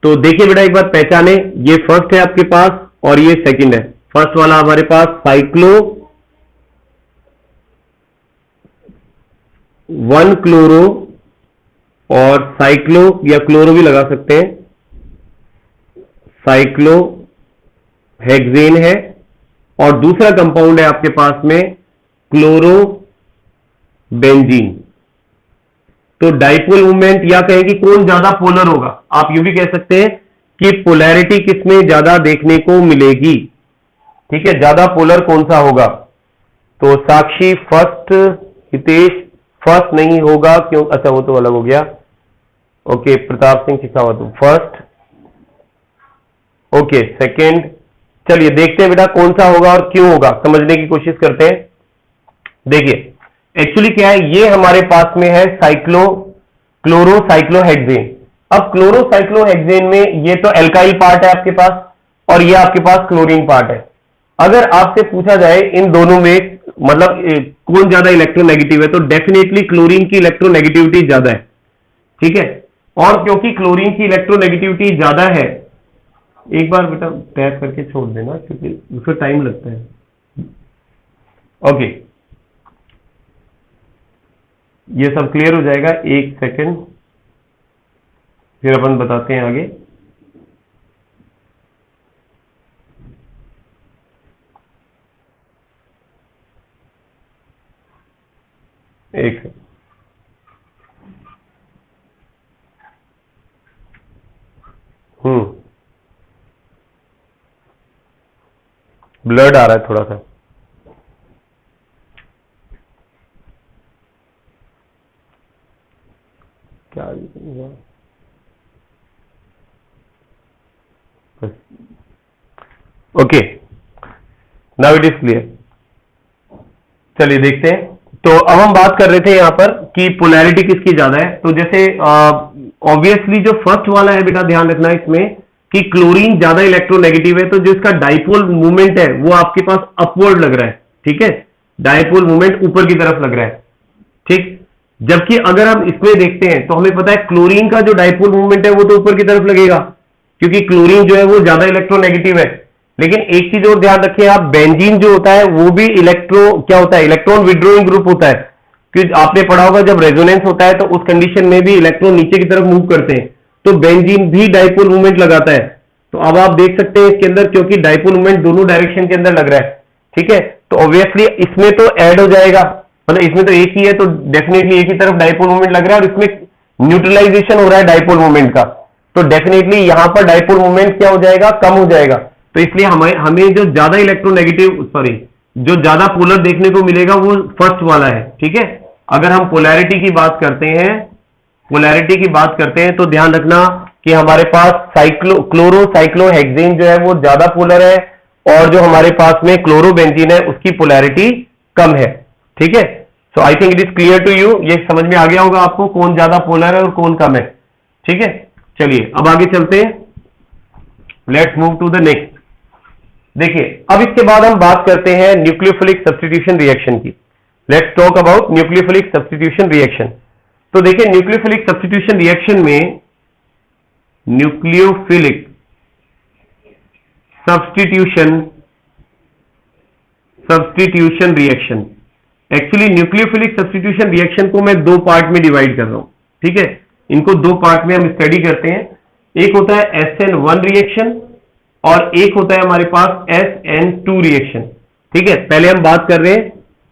तो देखिए बेटा एक बार पहचाने, ये फर्स्ट है आपके पास और ये सेकंड है। फर्स्ट वाला हमारे पास साइक्लो 1 क्लोरो और साइक्लो या क्लोरो भी लगा सकते हैं, साइक्लो हेक्सेन है और दूसरा कंपाउंड है आपके पास में क्लोरो बेंजीन। तो डाइपोल मूवमेंट या कहें कि कौन ज्यादा पोलर होगा, आप यूं भी कह सकते हैं कि पोलैरिटी किसमें ज्यादा देखने को मिलेगी। ठीक है, ज्यादा पोलर कौन सा होगा। तो साक्षी फर्स्ट, हितेश फर्स्ट नहीं होगा क्यों, अच्छा वो तो अलग हो गया। Okay, Pratap Singh Shekhawat first, okay second. चलिए देखते हैं बेटा कौन सा होगा और क्यों होगा, समझने की कोशिश करते हैं। देखिए एक्चुअली क्या है, ये हमारे पास में है क्लोरोसाइक्लोहेक्सेन। अब क्लोरोसाइक्लोहेक्सेन में ये तो एल्काइल पार्ट है आपके पास और ये आपके पास क्लोरीन पार्ट है। अगर आपसे पूछा जाए इन दोनों में मतलब कौन ज्यादा इलेक्ट्रोनेगेटिव है, तो डेफिनेटली क्लोरीन की इलेक्ट्रोनेगेटिविटी ज्यादा है। ठीक है, और क्योंकि क्लोरीन की इलेक्ट्रोनेगेटिविटी ज्यादा है, एक बार बेटा टैप करके छोड़ देना क्योंकि उसको टाइम लगता है। ओके, ये सब क्लियर हो जाएगा, एक सेकंड फिर अपन बताते हैं आगे। एक सेकंड, ब्लड आ रहा है थोड़ा सा। क्या okay, now it is clear. चलिए देखते हैं। तो अब हम बात कर रहे थे यहां पर कि पोलैरिटी किसकी ज्यादा है। तो जैसे ऑब्वियसली जो फर्स्ट वाला है बेटा, ध्यान रखना इसमें कि क्लोरीन ज्यादा इलेक्ट्रोनेगेटिव है, तो जो इसका डाइपोल मूवमेंट है वो आपके पास अपवर्ड लग रहा है। ठीक है, डाइपोल मूवमेंट ऊपर की तरफ लग रहा है। ठीक, जबकि अगर हम इसमें देखते हैं तो हमें पता है क्लोरीन का जो डाइपोल मूवमेंट है वो तो ऊपर की तरफ लगेगा क्योंकि क्लोरीन जो है वो ज्यादा इलेक्ट्रोनेगेटिव है। लेकिन एक चीज और ध्यान रखिए आप, बेंजीन जो होता है वो भी क्या होता है, इलेक्ट्रॉन विड्रॉइंग ग्रुप होता है। क्योंकि आपने पढ़ा होगा जब रेजोनेंस होता है तो उस कंडीशन में भी इलेक्ट्रॉन नीचे की तरफ मूव करते हैं, तो बेंजीन भी डाइपोल मूवमेंट लगाता है। तो अब आप देख सकते हैं इसके अंदर, क्योंकि डाइपोल मूवमेंट दोनों डायरेक्शन के अंदर लग रहा है। ठीक है, तो ऑब्वियसली इसमें तो ऐड हो जाएगा, मतलब इसमें तो एक ही है तो डेफिनेटली एक ही तरफ डाइपोल मूवमेंट लग रहा है और इसमें न्यूट्रलाइजेशन हो रहा है डाइपोल मूवमेंट का, तो डेफिनेटली यहां पर डाइपोल मूवमेंट क्या हो जाएगा, कम हो जाएगा। तो इसलिए हमें जो ज्यादा जो ज्यादा पोलर देखने को मिलेगा वो फर्स्ट वाला है। ठीक है, अगर हम पोलैरिटी की बात करते हैं तो ध्यान रखना कि हमारे पास क्लोरोसाइक्लोहेक्सेन जो है वो ज्यादा पोलर है और जो हमारे पास में क्लोरोबेंजीन है उसकी पोलैरिटी कम है। ठीक है, so I think it is clear to you, ये समझ में आ गया होगा आपको कौन ज्यादा पोलर है और कौन कम है। ठीक है, चलिए अब आगे चलते हैं, let's move to the next. देखिए अब इसके बाद हम बात करते हैं न्यूक्लियोफिलिक सब्स्टिट्यूशन रिएक्शन की। Let's talk about nucleophilic substitution reaction. तो देखिए न्यूक्लियोफिलिक सब्स्टिट्यूशन रिएक्शन में nucleophilic substitution reaction, actually nucleophilic substitution reaction को मैं दो पार्ट में डिवाइड कर रहा हूं। ठीक है, इनको दो पार्ट में हम स्टडी करते हैं। एक होता है SN1 रिएक्शन और एक होता है हमारे पास SN2 रिएक्शन। ठीक है, पहले हम बात कर रहे हैं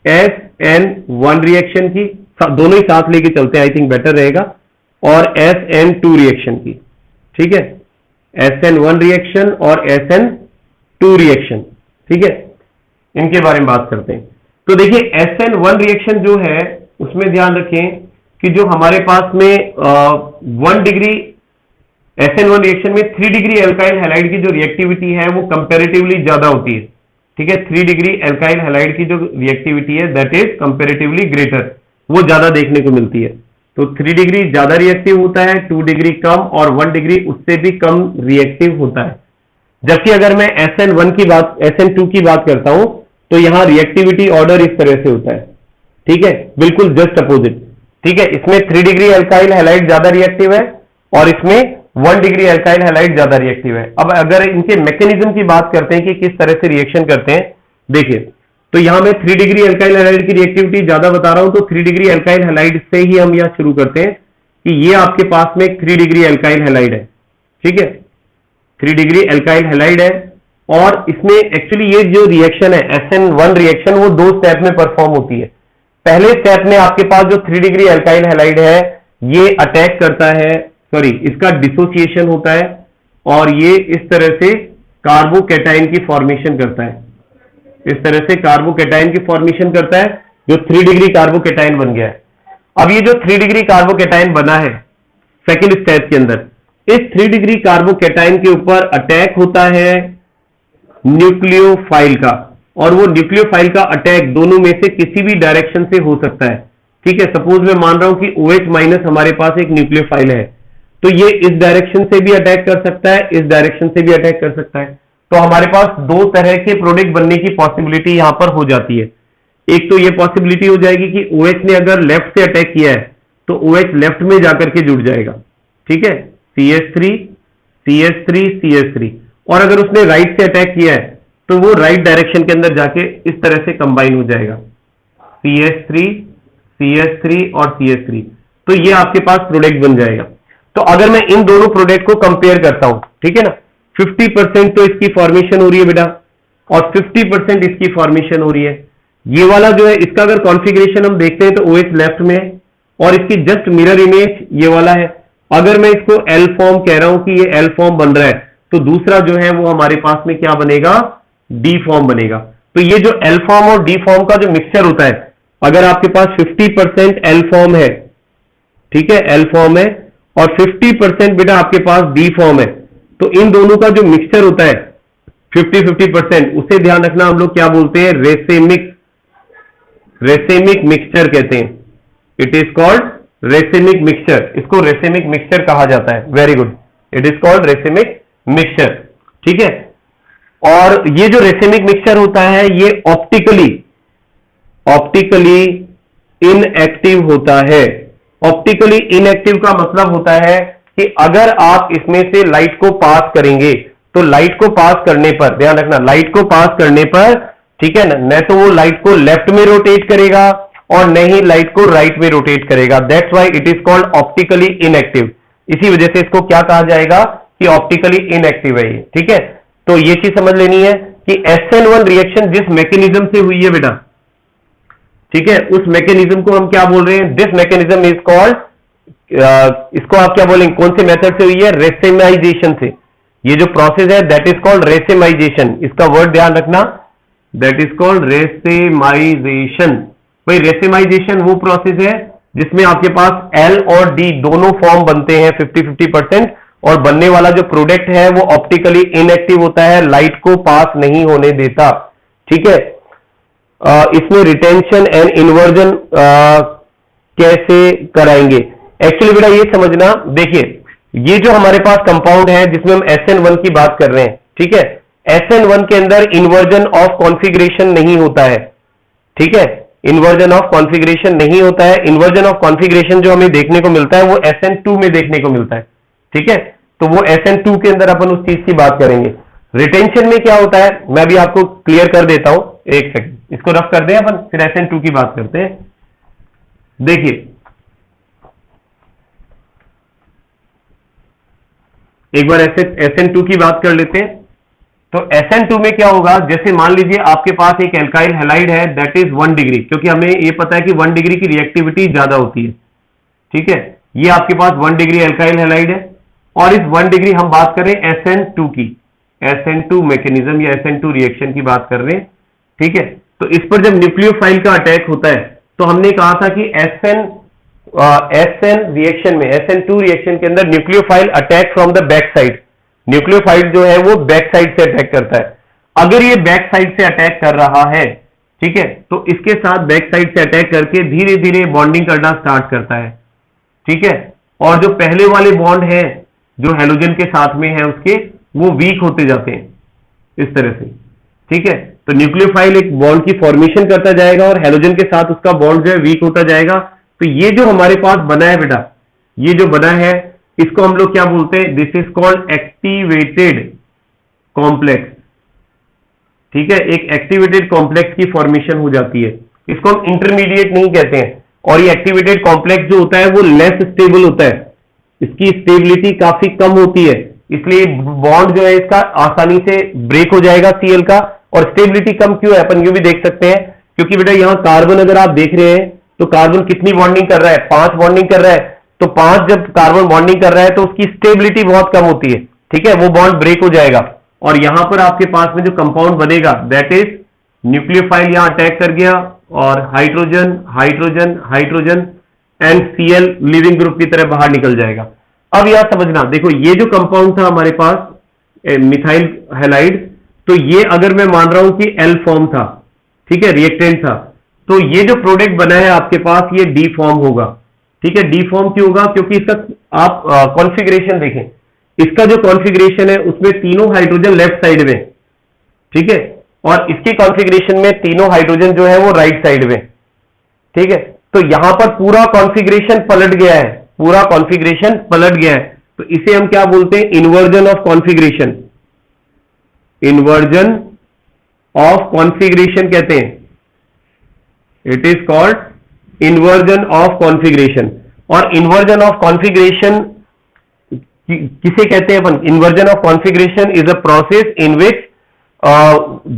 SN1 रिएक्शन की, दोनों ही साथ लेके चलते हैं, आई थिंक बेटर रहेगा, और SN2 रिएक्शन की। ठीक है, SN1 रिएक्शन और SN2 रिएक्शन। ठीक है, इनके बारे में बात करते हैं। तो देखिए SN1 रिएक्शन जो है उसमें ध्यान रखें कि जो हमारे पास में 1 डिग्री SN1 रिएक्शन में 3 डिग्री एल्काइल हैलाइड की जो रिएक्टिविटी है वो कंपैरेटिवली ज्यादा होती है। ठीक है, 3 डिग्री एल्काइल हैलाइड की जो रिएक्टिविटी है दैट इज कंपैरेटिवली ग्रेटर, वो ज्यादा देखने को मिलती है। तो 3 डिग्री ज्यादा रिएक्टिव होता है, 2 डिग्री कम, और 1 डिग्री उससे भी कम रिएक्टिव होता है। जबकि अगर मैं SN2 की बात करता हूं तो यहां रिएक्टिविटी ऑर्डर इस तरह से होता है। ठीक है, बिल्कुल जस्ट अपोजिट। ठीक है, इसमें 3 डिग्री एल्काइल हैलाइड ज्यादा रिएक्टिव है और इसमें 1 डिग्री एल्काइल हैलाइड ज्यादा रिएक्टिव है। अब अगर इनके मैकेनिज्म की बात करते हैं कि किस तरह से रिएक्शन करते हैं, देखिए तो यहां मैं 3 डिग्री एल्काइल हैलाइड की रिएक्टिविटी ज्यादा बता रहा हूं, तो 3 डिग्री एल्काइल हैलाइड से ही हम यहां शुरू करते हैं कि ये आपके पास में 3 डिग्री एल्काइल हैलाइड है। ठीक है, 3 डिग्री एल्काइल हैलाइड है, और इसमें एक्चुअली ये जो रिएक्शन है SN1 रिएक्शन वो 2 स्टेप में परफॉर्म होती है। पहले स्टेप में आपके पास जो 3 डिग्री एल्काइल हैलाइड है ये अटैक करता है, सॉरी इसका डिसोसिएशन होता है, और ये इस तरह से कार्बोकैटायन की फॉर्मेशन करता है। इस तरह से कार्बोकैटायन की फॉर्मेशन करता है, जो 3 डिग्री कार्बोकैटायन बन गया है। अब ये जो 3 डिग्री कार्बोकैटायन बना है सेकेंड स्टेप के अंदर, इस 3 डिग्री कार्बोकैटायन के ऊपर अटैक होता है न्यूक्लियोफाइल का, और वो न्यूक्लियोफाइल का अटैक दोनों में से किसी भी डायरेक्शन से हो सकता है। ठीक है, सपोज मैं मान रहा हूं कि OH माइनस हमारे पास एक न्यूक्लियोफाइल है, तो ये इस डायरेक्शन से भी अटैक कर सकता है, इस डायरेक्शन से भी अटैक कर सकता है। तो हमारे पास 2 तरह के प्रोडक्ट बनने की पॉसिबिलिटी यहां पर हो जाती है। एक तो ये पॉसिबिलिटी हो जाएगी कि OH ने अगर लेफ्ट से अटैक किया है तो OH लेफ्ट में जाकर के जुड़ जाएगा। ठीक है, CH3 CH3 CH3, और अगर उसने राइट से अटैक किया है तो वो राइट डायरेक्शन के अंदर जाके इस तरह से कंबाइन हो जाएगा, CH3 CH3 और CH3, तो ये आपके पास प्रोडक्ट बन जाएगा। तो अगर मैं इन दोनों प्रोडक्ट को कंपेयर करता हूं, ठीक है ना, 50% तो इसकी फॉर्मेशन हो रही है बेटा, और 50% इसकी फॉर्मेशन हो रही है। ये वाला जो है इसका अगर कॉन्फ़िगरेशन हम देखते हैं तो OH लेफ्ट में है, और इसकी जस्ट मिरर इमेज ये वाला है। अगर मैं इसको L फॉर्म कह रहा हूं कि ये L फॉर्म बन रहा है, तो दूसरा जो है वो हमारे पास में क्या बनेगा, D फॉर्म बनेगा। तो ये जो L फॉर्म और D फॉर्म का जो मिक्सचर होता है, अगर आपके पास 50% L फॉर्म है, ठीक है, L फॉर्म है, और 50% बेटा आपके पास D फॉर्म है, तो इन दोनों का जो मिक्सचर होता है 50-50%, उसे ध्यान रखना हम लोग क्या बोलते हैं, रेसेमिक मिक्सचर कहते हैं। It is called racemic mixture, इसको रेसेमिक मिक्सचर कहा जाता है। Very good, it is called racemic mixture. ठीक है, और ये जो रेसेमिक मिक्सचर होता है ये ऑप्टिकली इनएक्टिव होता है। ऑप्टिकली इनएक्टिव का मतलब होता है कि अगर आप इसमें से लाइट को पास करेंगे तो लाइट को पास करने पर, ध्यान रखना, लाइट को पास करने पर, ठीक है ना, न तो वो लाइट को लेफ्ट में रोटेट करेगा और न ही लाइट को राइट में रोटेट करेगा। That's why it is called optically inactive. इसी वजह से इसको क्या कहा जाएगा कि ऑप्टिकली इनएक्टिव है ये। ठीक है, तो ये चीज समझ लेनी है कि SN1 रिएक्शन जिस मैकेनिज्म से हुई है बेटा, ठीक है, उस मैकेनिज्म को हम क्या बोल रहे हैं, दिस मैकेनिज्म इज कॉल्ड, इसको आप क्या बोलेंगे, कौन से मेथड से हुई है, रेसेमाइजेशन से। ये जो प्रोसेस है दैट इज कॉल्ड रेसेमाइजेशन, इसका वर्ड ध्यान रखना, दैट इज कॉल्ड रेसेमाइजेशन। भाई रेसेमाइजेशन वो प्रोसेस है जिसमें आपके पास L और D दोनों फॉर्म बनते हैं 50-50%, और बनने वाला जो प्रोडक्ट है वो ऑप्टिकली इनएक्टिव होता है, लाइट को पास नहीं होने देता। ठीक है, इसमें रिटेंशन एंड इन्वर्जन कैसे कराएंगे, एक्चुअली बेटा ये समझना, देखिए ये जो हमारे पास कंपाउंड है जिसमें हम SN1 की बात कर रहे हैं, ठीक है, SN1 के अंदर इन्वर्जन ऑफ कॉन्फ़िगरेशन नहीं होता है। ठीक है, इन्वर्जन ऑफ कॉन्फ़िगरेशन नहीं होता है। इन्वर्जन ऑफ कॉन्फ़िगरेशन जो हमें देखने को मिलता है वो SN2 में देखने को मिलता है। ठीक है, तो वो SN2 के अंदर अपन उस चीज की बात करेंगे। रिटेंशन में क्या होता है मैं भी आपको क्लियर कर देता हूं, एक सेकंड, इसको रफ कर दें अपन, फिर SN2 की बात करते हैं। देखिए एक बार SN2 की बात कर लेते हैं। तो SN2 में क्या होगा, जैसे मान लीजिए आपके पास एक एल्काइल हैलाइड है दैट इज 1 डिग्री, क्योंकि हमें ये पता है कि 1 डिग्री की रिएक्टिविटी ज्यादा होती है। ठीक है, ये आपके पास 1 डिग्री एल्काइल हैलाइड है, और इस 1 डिग्री हम बात करें SN2 की, SN2 मैकेनिज्म या SN2 रिएक्शन की बात कर रहे हैं। ठीक है, तो इस पर जब न्यूक्लियोफाइल का अटैक होता है तो हमने कहा था कि एसएन रिएक्शन में, SN2 रिएक्शन के अंदर nucleophile attack from the back side. Nucleophile जो है वो बैक साइड से अटैक करता है। अगर ये बैक साइड से अटैक कर रहा है, ठीक है, तो इसके साथ बैक साइड से अटैक करके धीरे धीरे बॉन्डिंग करना स्टार्ट करता है, ठीक है। और जो पहले वाले बॉन्ड है जो हैलोजन के साथ में है उसके, वो वीक होते जाते हैं इस तरह से, ठीक है। तो न्यूक्लियोफाइल एक बॉन्ड की फॉर्मेशन करता जाएगा और हैलोजन के साथ उसका बॉन्ड जो है वीक होता जाएगा। तो ये जो हमारे पास बना है बेटा, ये जो बना है इसको हम लोग क्या बोलते हैं? This is called activated complex, ठीक है। एक एक्टिवेटेड कॉम्प्लेक्स की फॉर्मेशन हो जाती है, इसको हम इंटरमीडिएट नहीं कहते हैं। और ये एक्टिवेटेड कॉम्प्लेक्स जो होता है वो लेस स्टेबल होता है, इसकी स्टेबिलिटी काफी कम होती है, इसलिए बॉन्ड जो है इसका आसानी से ब्रेक हो जाएगा Cl का। और स्टेबिलिटी कम क्यों है अपन ये भी देख सकते हैं, क्योंकि बेटा यहां कार्बन अगर आप देख रहे हैं तो कार्बन कितनी बॉन्डिंग कर रहा है? 5 बॉन्डिंग कर रहा है। तो 5 जब कार्बन बॉन्डिंग कर रहा है तो उसकी स्टेबिलिटी बहुत कम होती है, ठीक है, वो बॉन्ड ब्रेक हो जाएगा। और यहां पर आपके पास में जो कंपाउंड बनेगा दैट इज न्यूक्लियोफाइल यहां अटैक कर गया और hydrogen hydrogen hydrogen and Cl leaving group की तरह बाहर निकल जाएगा। अब यहां समझना, देखो ये जो कंपाउंड था हमारे पास मिथाइल हैलाइड, तो ये अगर मैं मान रहा हूं कि L फॉर्म था, ठीक है, रिएक्टेंट था, तो ये जो प्रोडक्ट बना है आपके पास ये डी फॉर्म होगा, ठीक है। डी फॉर्म क्यों होगा? क्योंकि इसका आप कॉन्फ़िगरेशन देखें, इसका जो कॉन्फ़िगरेशन है उसमें तीनों हाइड्रोजन लेफ्ट साइड में, ठीक है, और इसके कॉन्फ़िगरेशन में तीनों हाइड्रोजन जो है वो राइट साइड में, ठीक है। तो यहां पर पूरा कॉन्फ़िगरेशन पलट गया है, पूरा कॉन्फ़िगरेशन पलट गया है। तो इसे हम क्या बोलते हैं? Inversion of configuration, inversion of configuration कहते हैं। It is called inversion of configuration. और इन्वर्जन ऑफ कॉन्फ़िगरेशन किसे कहते हैं अपन? Inversion of configuration is a process in which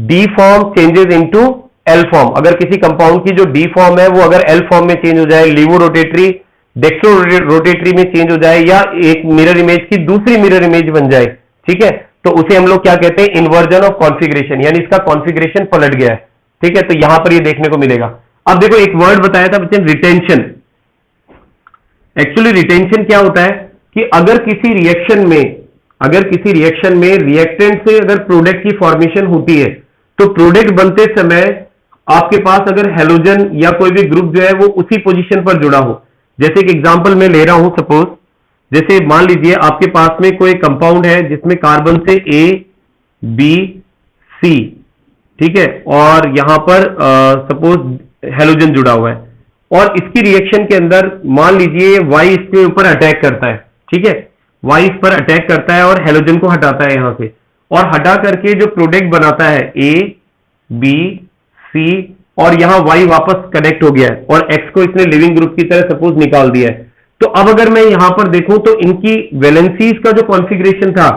D form changes into L form. अगर किसी कंपाउंड की जो डी फॉर्म है वो अगर एल फॉर्म में चेंज हो जाए, लीवो रोटेटरी डेक्स्ट्रो रोटेटरी में चेंज हो जाए, या एक मिरर इमेज की दूसरी मिरर इमेज बन जाए, ठीक है, तो उसे हम लोग क्या कहते हैं? इन्वर्जन ऑफ कॉन्फ़िगरेशन, यानी इसका कॉन्फ़िगरेशन पलट गया है, ठीक है। तो यहां पर ये देखने को मिलेगा। अब देखो एक वर्ड बताया था बच्चे, रिटेंशन। एक्चुअली रिटेंशन क्या होता है कि अगर किसी रिएक्शन में रिएक्टेंट से अगर प्रोडक्ट की फॉर्मेशन होती है तो प्रोडक्ट बनते समय आपके पास अगर हेलोजन या कोई भी ग्रुप जो है वो उसी पोजीशन पर जुड़ा हो। जैसे एक एग्जांपल मैं ले रहा हूं, सपोज जैसे मान लीजिए आपके पास में कोई कंपाउंड है जिसमें कार्बन से A B C, ठीक है, और यहां पर सपोज हेलोजन जुड़ा हुआ है, और इसकी रिएक्शन के अंदर मान लीजिए Y इसके ऊपर अटैक करता है, ठीक है, Y इस पर अटैक करता है और हेलोजन को हटाता है यहां से, और हटा करके जो प्रोडक्ट बनाता है A B C, और यहां Y वापस कनेक्ट हो गया है और X को इसने लिविंग ग्रुप की तरह सपोज निकाल दिया है। तो अब अगर मैं यहां पर देखूं तो इनकी वैलेंसीज का जो कॉन्फ़िगरेशन था,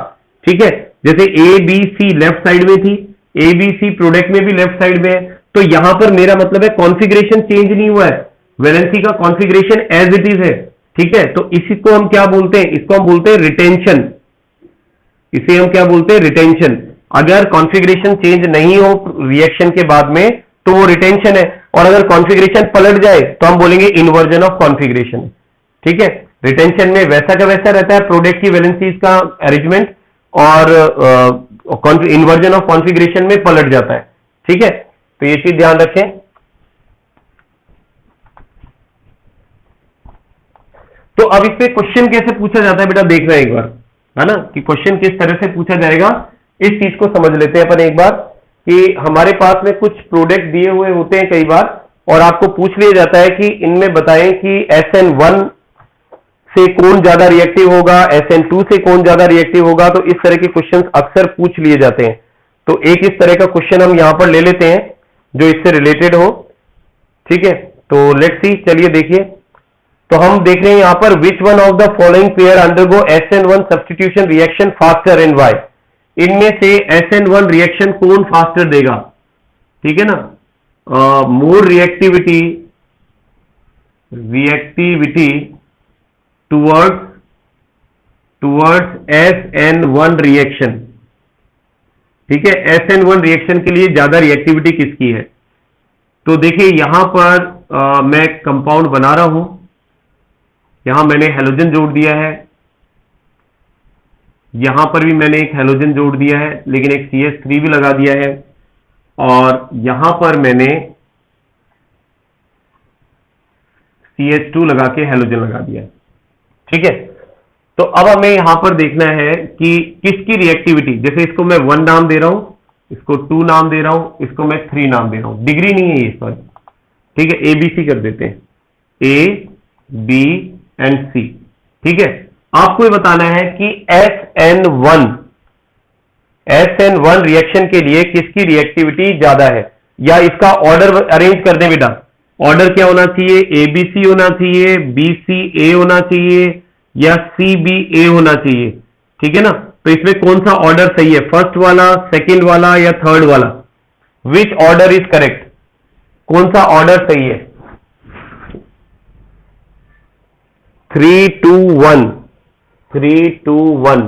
ठीक है, जैसे A B C left side में थी, A B C प्रोडक्ट में भी लेफ्ट साइड में है, तो यहां पर मेरा मतलब है कॉन्फ़िगरेशन चेंज नहीं हुआ है, वैलेंसी का कॉन्फ़िगरेशन एज इट इज है, ठीक है। तो इसी को हम क्या बोलते हैं? इसको हम बोलते हैं रिटेंशन। इसे हम क्या बोलते हैं? रिटेंशन। अगर कॉन्फ़िगरेशन चेंज नहीं हो रिएक्शन के बाद में तो वो रिटेंशन है, और अगर कॉन्फ़िगरेशन पलट जाए तो हम बोलेंगे इन्वर्जन ऑफ कॉन्फ़िगरेशन, ठीक है। रिटेंशन में वैसा का वैसा रहता है प्रोडक्ट की वैलेंसीज का अरेंजमेंट, और इन्वर्जन ऑफ कॉन्फ़िगरेशन में पलट जाता है, ठीक है। तो ये चीज ध्यान रखें। तो अब इस पे क्वेश्चन कैसे पूछा जाता है बेटा, देख रहे हैं एक बार, है ना, कि क्वेश्चन किस तरह से पूछा जाएगा, इस चीज को समझ लेते हैं अपन एक बार। कि हमारे पास में कुछ प्रोडक्ट दिए हुए होते हैं कई बार, और आपको पूछ लिया जाता है कि इनमें बताएं कि SN1 से कौन ज्यादा रिएक्टिव होगा, SN2 से कौन ज्यादा रिएक्टिव होगा। तो इस तरह के क्वेश्चंस अक्सर पूछ लिए जाते हैं। तो एक इस तरह का क्वेश्चन हम यहां पर ले लेते हैं जो इससे रिलेटेड हो, ठीक है। तो लेट्स सी, चलिए देखिए। तो हम देख रहे हैं यहां पर, which one of the following pair undergo SN1 substitution reaction faster and why. इनमें से SN1 रिएक्शन कौन फास्टर देगा, ठीक है ना, मोर रिएक्टिविटी टुवर्ड्स SN1 रिएक्शन, ठीक है। SN1 रिएक्शन के लिए ज्यादा रिएक्टिविटी किसकी है? तो देखिए यहां पर मैं कंपाउंड बना रहा हूं, यहां मैंने हेलोजन जोड़ दिया है, यहां पर भी मैंने एक हेलोजन जोड़ दिया है, लेकिन एक CH3 भी लगा दिया है, और यहां पर मैंने CH2 लगा के हेलोजन लगा दिया है। ठीक है, तो अब हमें यहां पर देखना है कि किसकी रिएक्टिविटी, जैसे इसको मैं 1 नाम दे रहा हूं, इसको 2 नाम दे रहा हूं, इसको मैं 3 नाम दे रहा हूं, डिग्री नहीं है ये, सॉरी। ठीक है, ABC कर देते हैं, A, B एंड C। ठीक है, आपको ये बताना है कि SN1 रिएक्शन के लिए किसकी रिएक्टिविटी ज्यादा है, या इसका ऑर्डर अरेंज कर दें बेटा। ऑर्डर क्या होना चाहिए, ABC होना चाहिए, BCA होना चाहिए, या CBA होना चाहिए। ठीक है ना, तो इसमें कौन सा ऑर्डर सही है, फर्स्ट वाला, सेकंड वाला या थर्ड वाला, विच ऑर्डर इज करेक्ट, कौन सा ऑर्डर सही है। 3 2 1, 3 2 1।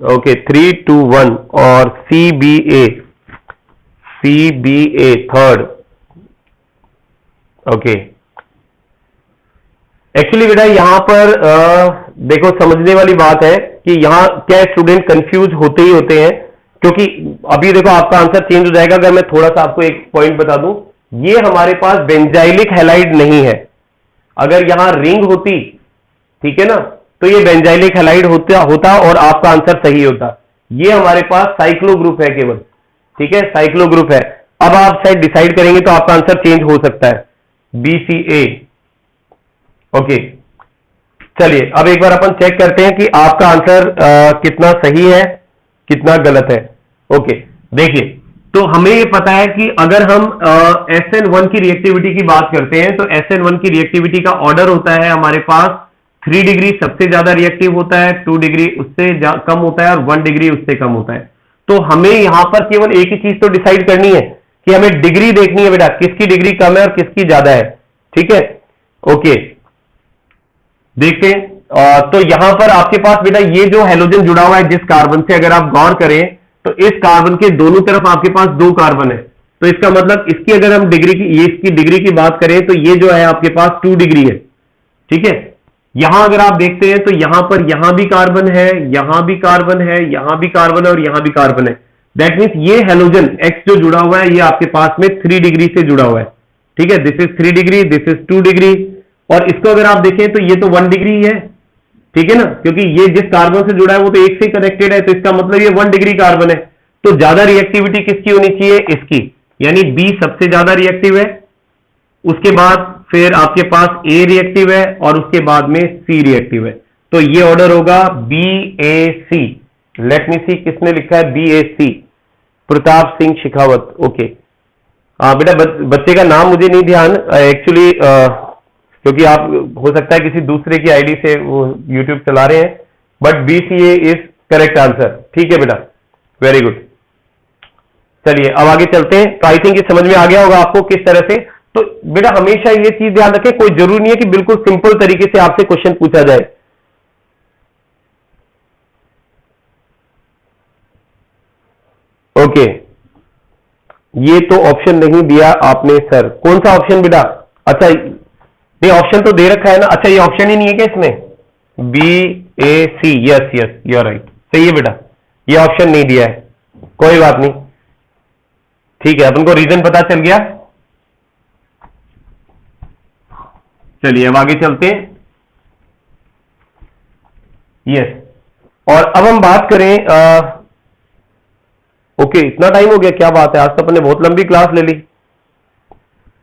ओके, 3 2 1 और CBA थर्ड। ओके, एक्चुअली बेटा यहां पर देखो समझने वाली बात है कि यहां क्या स्टूडेंट कंफ्यूज होते ही होते हैं, क्योंकि अभी देखो आपका आंसर चेंज हो जाएगा। अगर मैं थोड़ा सा आपको एक पॉइंट बता दूं, ये हमारे पास बेंजाइलिक हैलाइड नहीं है। अगर यहां रिंग होती, ठीक है ना, तो ये बेंजाइलिक हैलाइड होता और आपका आंसर सही होता। ये हमारे पास साइक्लो ग्रुप है केवल। ठीक है, साइक्लो ग्रुप है। अब आप शायद डिसाइड करेंगे तो आपका आंसर चेंज हो सकता है, BCA। ओके, चलिए अब एक बार अपन चेक करते हैं कि आपका आंसर कितना सही है कितना गलत है। ओके, देखिए, तो हमें ये पता है कि अगर हम SN1 की रिएक्टिविटी की बात करते हैं तो SN1 की रिएक्टिविटी का ऑर्डर होता है हमारे पास 3 डिग्री सबसे ज्यादा रिएक्टिव होता है, 2 डिग्री उससे कम होता है, और 1 डिग्री उससे कम होता है। तो हमें यहां पर केवल एक ही चीज तो डिसाइड करनी है कि हमें डिग्री देखनी है बेटा, किसकी डिग्री कम है और किसकी ज्यादा है। ठीक है, ओके, देखते हैं। तो यहां पर आपके पास बेटा ये जो हेलोजन जुड़ा हुआ है जिस कार्बन से, अगर आप गौर करें तो इस कार्बन के दोनों तरफ आपके पास 2 कार्बन है। तो इसका मतलब इसकी अगर हम डिग्री की, ये इसकी डिग्री की बात करें तो ये जो है आपके पास 2 डिग्री है। ठीक है, यहां अगर आप देखते हैं तो यहां पर यहां भी कार्बन है, यहां भी कार्बन है, यहां भी कार्बन है और यहां भी कार्बन है। दैट मीन्स ये हेलोजन X जो जुड़ा हुआ है ये आपके पास में 3 डिग्री से जुड़ा हुआ है। ठीक है, this is 3 degree, this is 2 degree, और इसको अगर आप देखें तो ये तो 1 डिग्री ही है। ठीक है ना, क्योंकि ये जिस कार्बन से जुड़ा है वो तो एक से कनेक्टेड है, तो इसका मतलब ये 1 डिग्री कार्बन है। तो ज्यादा रिएक्टिविटी किसकी होनी चाहिए, इसकी, यानी B सबसे ज्यादा रिएक्टिव है, उसके बाद फिर आपके पास A रिएक्टिव है और उसके बाद में C रिएक्टिव है। तो ये ऑर्डर होगा BAC। लेट मी सी किसने लिखा है BAC, प्रताप सिंह शेखावत। ओके, बेटा बच्चे का नाम मुझे नहीं ध्यान एक्चुअली, क्योंकि आप हो सकता है किसी दूसरे की आईडी से वो यूट्यूब चला रहे हैं, but BCA is correct answer. ठीक है बेटा, वेरी गुड। चलिए अब आगे चलते हैं। तो आई थिंक ये समझ में आ गया होगा आपको किस तरह से। तो बेटा हमेशा ये चीज ध्यान रखें, कोई जरूरी नहीं है कि बिल्कुल सिंपल तरीके से आपसे क्वेश्चन पूछा जाए। ओके, ये तो ऑप्शन नहीं दिया आपने सर, कौन सा ऑप्शन बेटा? अच्छा, नहीं ऑप्शन तो दे रखा है ना। अच्छा, ये ऑप्शन ही नहीं है क्या इसमें? BAC, yes yes you are right, सही है बेटा, ये ऑप्शन नहीं दिया है, कोई बात नहीं। ठीक है, अपन को रीजन पता चल गया। चलिए अब आगे चलते हैं। यस, और अब हम बात करें ओके, इतना टाइम हो गया, क्या बात है, आज तो अपन ने बहुत लंबी क्लास ले ली,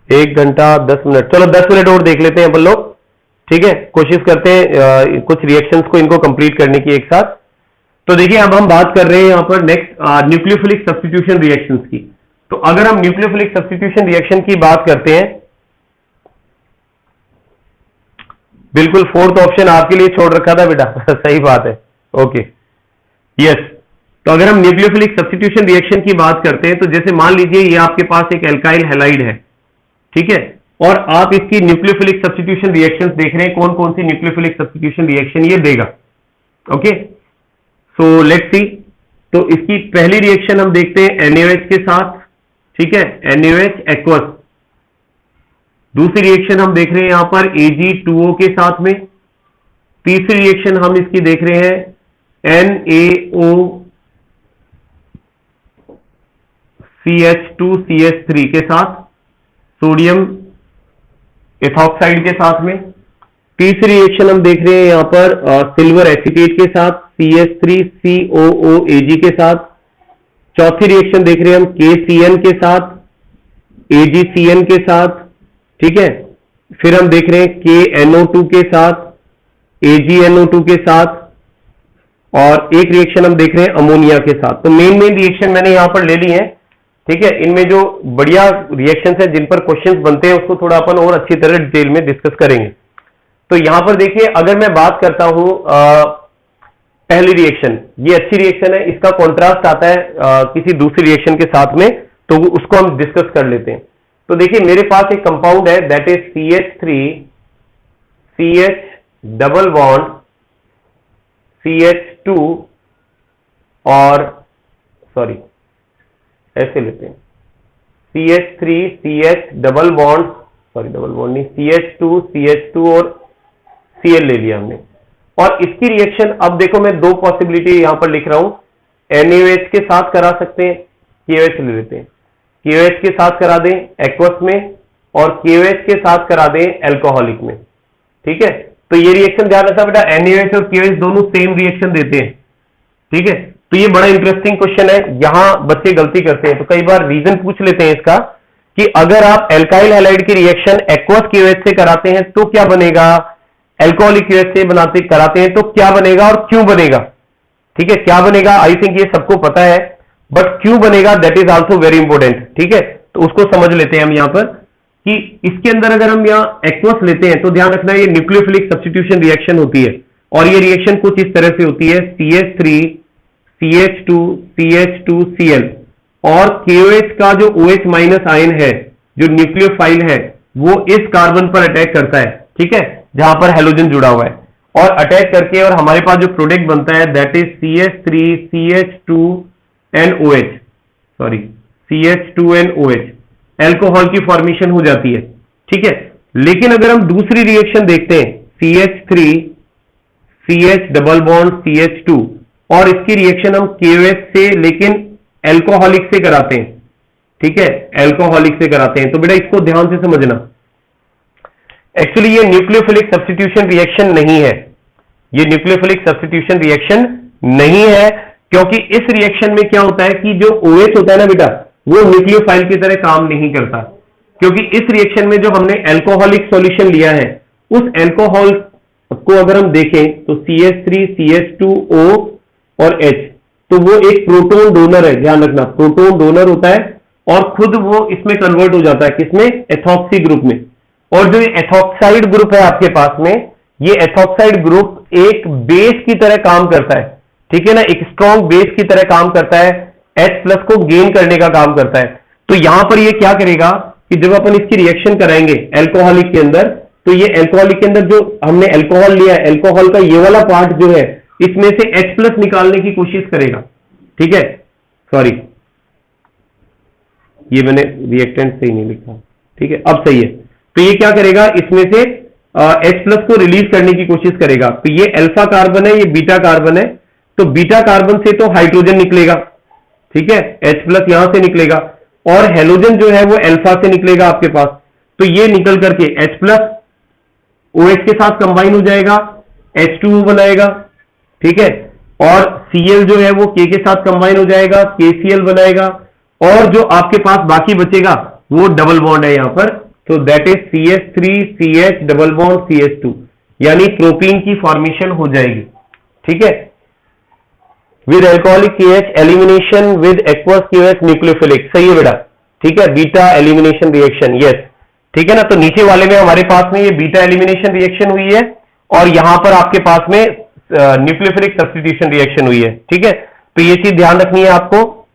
1 घंटा 10 मिनट। चलो 10 मिनट और देख लेते हैं अपन लोग। ठीक है, कोशिश करते हैं कुछ रिएक्शंस को इनको कंप्लीट करने की एक साथ। तो देखिए अब हम बात कर रहे हैं यहां पर नेक्स्ट न्यूक्लियोफिलिक सब्स्टिट्यूशन रिएक्शंस की। तो अगर हम न्यूक्लियोफिलिक सब्स्टिट्यूशन रिएक्शन की बात करते हैं, बिल्कुल 4th ऑप्शन आपके लिए छोड़ रखा था बेटा सही बात है। ओके, यस, तो अगर हम न्यूक्लियोफिलिक सब्स्टिट्यूशन रिएक्शन की बात करते हैं तो जैसे मान लीजिए ये आपके पास एक एल्काइल हैलाइड है, ठीक है, और आप इसकी न्यूक्लियोफिलिक सब्स्टिट्यूशन रिएक्शंस देख रहे हैं, कौन कौन सी न्यूक्लियोफिलिक सब्स्टिट्यूशन रिएक्शन ये देगा। Okay, so let's see. तो इसकी पहली रिएक्शन हम देखते हैं NaOH के साथ, ठीक है, NaOH एक्वस। दूसरी रिएक्शन हम देख रहे हैं यहां पर Ag2O के साथ में। तीसरी रिएक्शन हम इसकी देख रहे हैं NaOCH2CH3 के साथ, सोडियम एथॉक्साइड के साथ में। तीसरी रिएक्शन हम देख रहे हैं यहां पर सिल्वर एसीटेट के साथ, CH3COOAg के साथ। चौथी रिएक्शन देख रहे हैं हम KCN के साथ, AgCN के साथ, ठीक है। फिर हम देख रहे हैं KNO2 के साथ, AgNO2 के साथ, और एक रिएक्शन हम देख रहे हैं अमोनिया के साथ। तो मेन रिएक्शन मैंने यहां पर ले ली है, ठीक है। इनमें जो बढ़िया रिएक्शंस हैं जिन पर क्वेश्चंस बनते हैं उसको थोड़ा अपन और अच्छी तरह डिटेल में डिस्कस करेंगे। तो यहां पर देखिए, अगर मैं बात करता हूं पहली रिएक्शन, ये अच्छी रिएक्शन है, इसका कॉन्ट्रास्ट आता है किसी दूसरी रिएक्शन के साथ में, तो उसको हम डिस्कस कर लेते हैं। तो देखिए मेरे पास एक कंपाउंड है that is CH3CH double bond CH2 और सॉरी ऐसे लेते हैं CH3CH double bond, sorry double bond नहीं, CH2CH2 और Cl ले लिया हमने। और इसकी रिएक्शन अब देखो मैं दो पॉसिबिलिटी यहां पर लिख रहा हूं, NaOH के साथ करा सकते हैं, KOH ले लेते हैं, KOH के साथ करा दें एक्वस में, और KOH के साथ करा दें एल्कोहलिक में, ठीक है। तो ये रिएक्शन ध्यान रखना बेटा, NaOH और KOH दोनों सेम रिएक्शन देते हैं, ठीक है। तो ये बड़ा इंटरेस्टिंग क्वेश्चन है, यहां बच्चे गलती करते हैं। तो कई बार रीजन पूछ लेते हैं इसका कि अगर आप एल्काइल हैलाइड की रिएक्शन एक्वस KOH से कराते हैं तो क्या बनेगा, एल्कोहलिक KOH से बनाते कराते हैं तो क्या बनेगा और क्यों बनेगा, ठीक है। क्या बनेगा आई थिंक ये सबको पता है, बट क्यों बनेगा that is also very important, ठीक है। तो उसको समझ लेते हैं हम यहां पर कि इसके अंदर अगर हम यहां एक्वस लेते हैं तो ध्यान रखना ये न्यूक्लियोफिलिक सब्स्टिट्यूशन रिएक्शन होती है, और ये रिएक्शन कुछ इस तरह से होती है CH3CH2 CH2Cl, और KOH का जो OH माइनस आयन है, जो न्यूक्लियोफाइल है, वो इस कार्बन पर अटैक करता है, ठीक है, जहां पर हेलोजन जुड़ा हुआ है, और अटैक करके और हमारे पास जो प्रोडक्ट बनता है that is CH3CH2NOH, sorry CH2NOH, alcohol की फॉर्मेशन हो जाती है, ठीक है। लेकिन अगर हम दूसरी रिएक्शन देखते हैं CH3CH डबल बॉन्ड CH2, और इसकी रिएक्शन हम KOH से लेकिन एल्कोहलिक से कराते हैं, ठीक है, एल्कोहलिक से कराते हैं। तो बेटा इसको ध्यान से समझना, एक्चुअली ये न्यूक्लियोफिलिक सब्स्टिट्यूशन रिएक्शन नहीं है, ये न्यूक्लियोफिलिक सब्स्टिट्यूशन रिएक्शन नहीं है, क्योंकि इस रिएक्शन में क्या होता है कि जो OH होता है ना बेटा, वो न्यूक्लियोफाइल की तरह काम नहीं करता, क्योंकि इस रिएक्शन में जो हमने एल्कोहलिक सॉल्यूशन लिया है, उस एल्कोहल को अगर हम देखें तो CH3CH2O और H, तो वो एक प्रोटॉन डोनर है, ध्यान रखना, प्रोटॉन डोनर होता है, और खुद वो इसमें कन्वर्ट हो जाता है, किसमें, एथॉक्सी ग्रुप में। और जो ये एथॉक्साइड ग्रुप है आपके पास में, ये एथॉक्साइड ग्रुप एक बेस की तरह काम करता है, ठीक है ना, एक स्ट्रॉन्ग बेस की तरह काम करता है, H+ को गेन करने का काम करता है। तो यहां पर ये क्या करेगा कि जब अपन इसकी रिएक्शन कराएंगे एल्कोहलिक के अंदर, तो ये एल्कोहलिक के अंदर जो हमने एल्कोहल लिया है, एल्कोहल का ये वाला पार्ट जो है, इसमें से H+ निकालने की कोशिश करेगा, ठीक है, सॉरी ये मैंने रिएक्टेंट सही नहीं लिखा, ठीक है, अब सही है। तो ये क्या करेगा, इसमें से H+ को रिलीज करने की कोशिश करेगा। तो ये अल्फा कार्बन है, ये बीटा कार्बन है, तो बीटा कार्बन से तो हाइड्रोजन निकलेगा, ठीक है, H+ यहां से निकलेगा, और हेलोजन जो है वो अल्फा से निकलेगा आपके पास। तो ये निकल करके H+ OH के साथ कंबाइन हो जाएगा, H2O बनाएगा, ठीक है, और Cl जो है वो K के साथ कंबाइन हो जाएगा, KCl बनाएगा, और जो आपके पास बाकी बचेगा वो डबल बॉन्ड है यहां पर, तो that is CH3CH double bond CH2, यानी प्रोपीन की फॉर्मेशन हो जाएगी, ठीक है, with alcoholic KH elimination with aqueous KOH nucleophilic, सही है बेटा, ठीक है, बीटा एलिमिनेशन रिएक्शन, यस, ठीक है ना। तो नीचे वाले में हमारे पास में ये बीटा एलिमिनेशन रिएक्शन हुई है, और यहां पर आपके पास में न्यूक्लियोफिलिक सब्स्टिट्यूशन रिएक्शन हुई है, ठीक है। तो ये चीज ध्यान रखनी है आपको।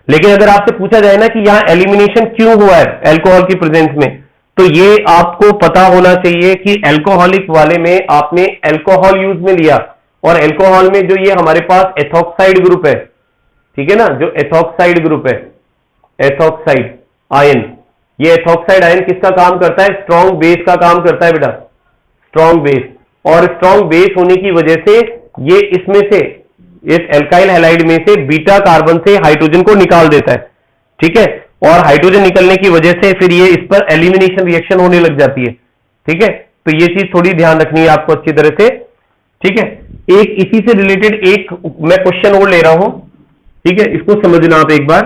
लेकिन अगर आपसे पूछा जाए ना कि यहां एलिमिनेशन क्यों हुआ है एल्कोहल की प्रेजेंस में, तो ये आपको पता होना चाहिए कि एल्कोहलिक वाले में आपने एल्कोहल यूज में लिया, और एल्कोहल में जो ये हमारे पास एथॉक्साइड ग्रुप है, ठीक है ना, जो एथॉक्साइड ग्रुप है, एथॉक्साइड आयन, ये एथॉक्साइड आयन किसका काम करता है? स्ट्रॉन्ग बेस का काम करता है बेटा, स्ट्रॉन्ग बेस। और स्ट्रॉन्ग बेस होने की वजह से ये इसमें से, इस एल्काइल हैलाइड में से बीटा कार्बन से हाइड्रोजन को निकाल देता है, ठीक है। और हाइड्रोजन निकलने की वजह से फिर ये इस पर एलिमिनेशन रिएक्शन होने लग जाती है, ठीक है। तो ये चीज थोड़ी ध्यान रखनी है आपको अच्छी तरह से, ठीक है। एक इसी से रिलेटेड एक मैं क्वेश्चन और ले रहा हूं, ठीक है, इसको समझना आप एक बार,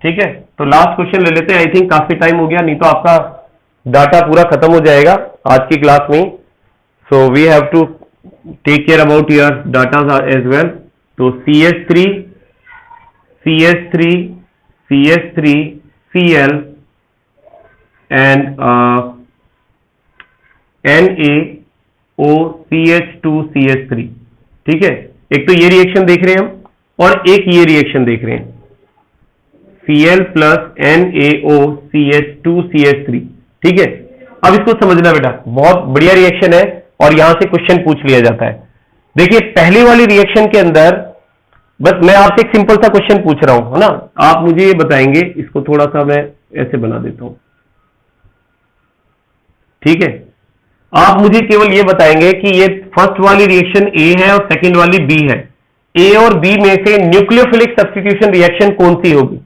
ठीक है। तो लास्ट क्वेश्चन ले लेते हैं, आई थिंक काफी टाइम हो गया, नहीं तो आपका डाटा पूरा खत्म हो जाएगा आज की क्लास में। So we have to take care about your data as well. तो CH3 CH3 CH3 Cl and NaOCH2CH3, ठीक है। एक तो ये रिएक्शन देख रहे हैं हम, और एक ये रिएक्शन देख रहे हैं, Cl प्लस NaOCH2CH3, ठीक है। अब इसको समझना बेटा, बहुत बढ़िया रिएक्शन है और यहां से क्वेश्चन पूछ लिया जाता है। देखिए पहली वाली रिएक्शन के अंदर बस मैं आपसे एक सिंपल सा क्वेश्चन पूछ रहा हूं, है ना। आप मुझे ये बताएंगे, इसको थोड़ा सा मैं ऐसे बना देता हूं, ठीक है। आप मुझे केवल ये बताएंगे कि ये फर्स्ट वाली रिएक्शन ए है और सेकंड वाली बी है, ए और बी में से न्यूक्लियोफिलिक सब्स्टिट्यूशन रिएक्शन कौन सी होगी?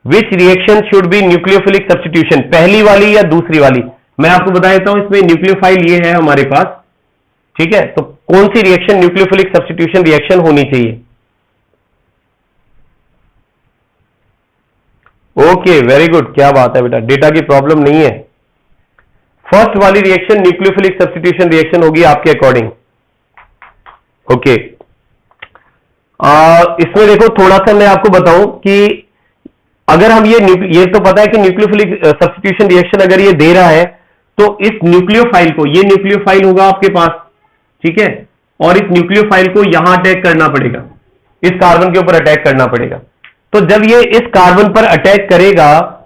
Which reaction should be nucleophilic substitution, पहली वाली या दूसरी वाली? मैं आपको बता देता हूं, इसमें न्यूक्लियोफाइल ये है हमारे पास, ठीक है। तो कौन सी रिएक्शन न्यूक्लियोफिलिक सब्स्टिट्यूशन रिएक्शन होनी चाहिए? ओके, वेरी गुड, क्या बात है बेटा, डेटा की प्रॉब्लम नहीं है। फर्स्ट वाली रिएक्शन न्यूक्लियोफिलिक सब्स्टिट्यूशन रिएक्शन होगी आपके अकॉर्डिंग, ओके। इसमें देखो थोड़ा सा मैं आपको बताऊं कि अगर हम ये तो पता है कि न्यूक्लियोफिलिक सब्स्टिट्यूशन रिएक्शन अगर ये दे रहा है तो इस न्यूक्लियोफाइल को, ये न्यूक्लियोफाइल होगा आपके पास, ठीक है, और इस न्यूक्लियोफाइल को यहां अटैक करना पड़ेगा, इस कार्बन के ऊपर अटैक करना पड़ेगा। तो जब ये इस कार्बन पर अटैक करेगा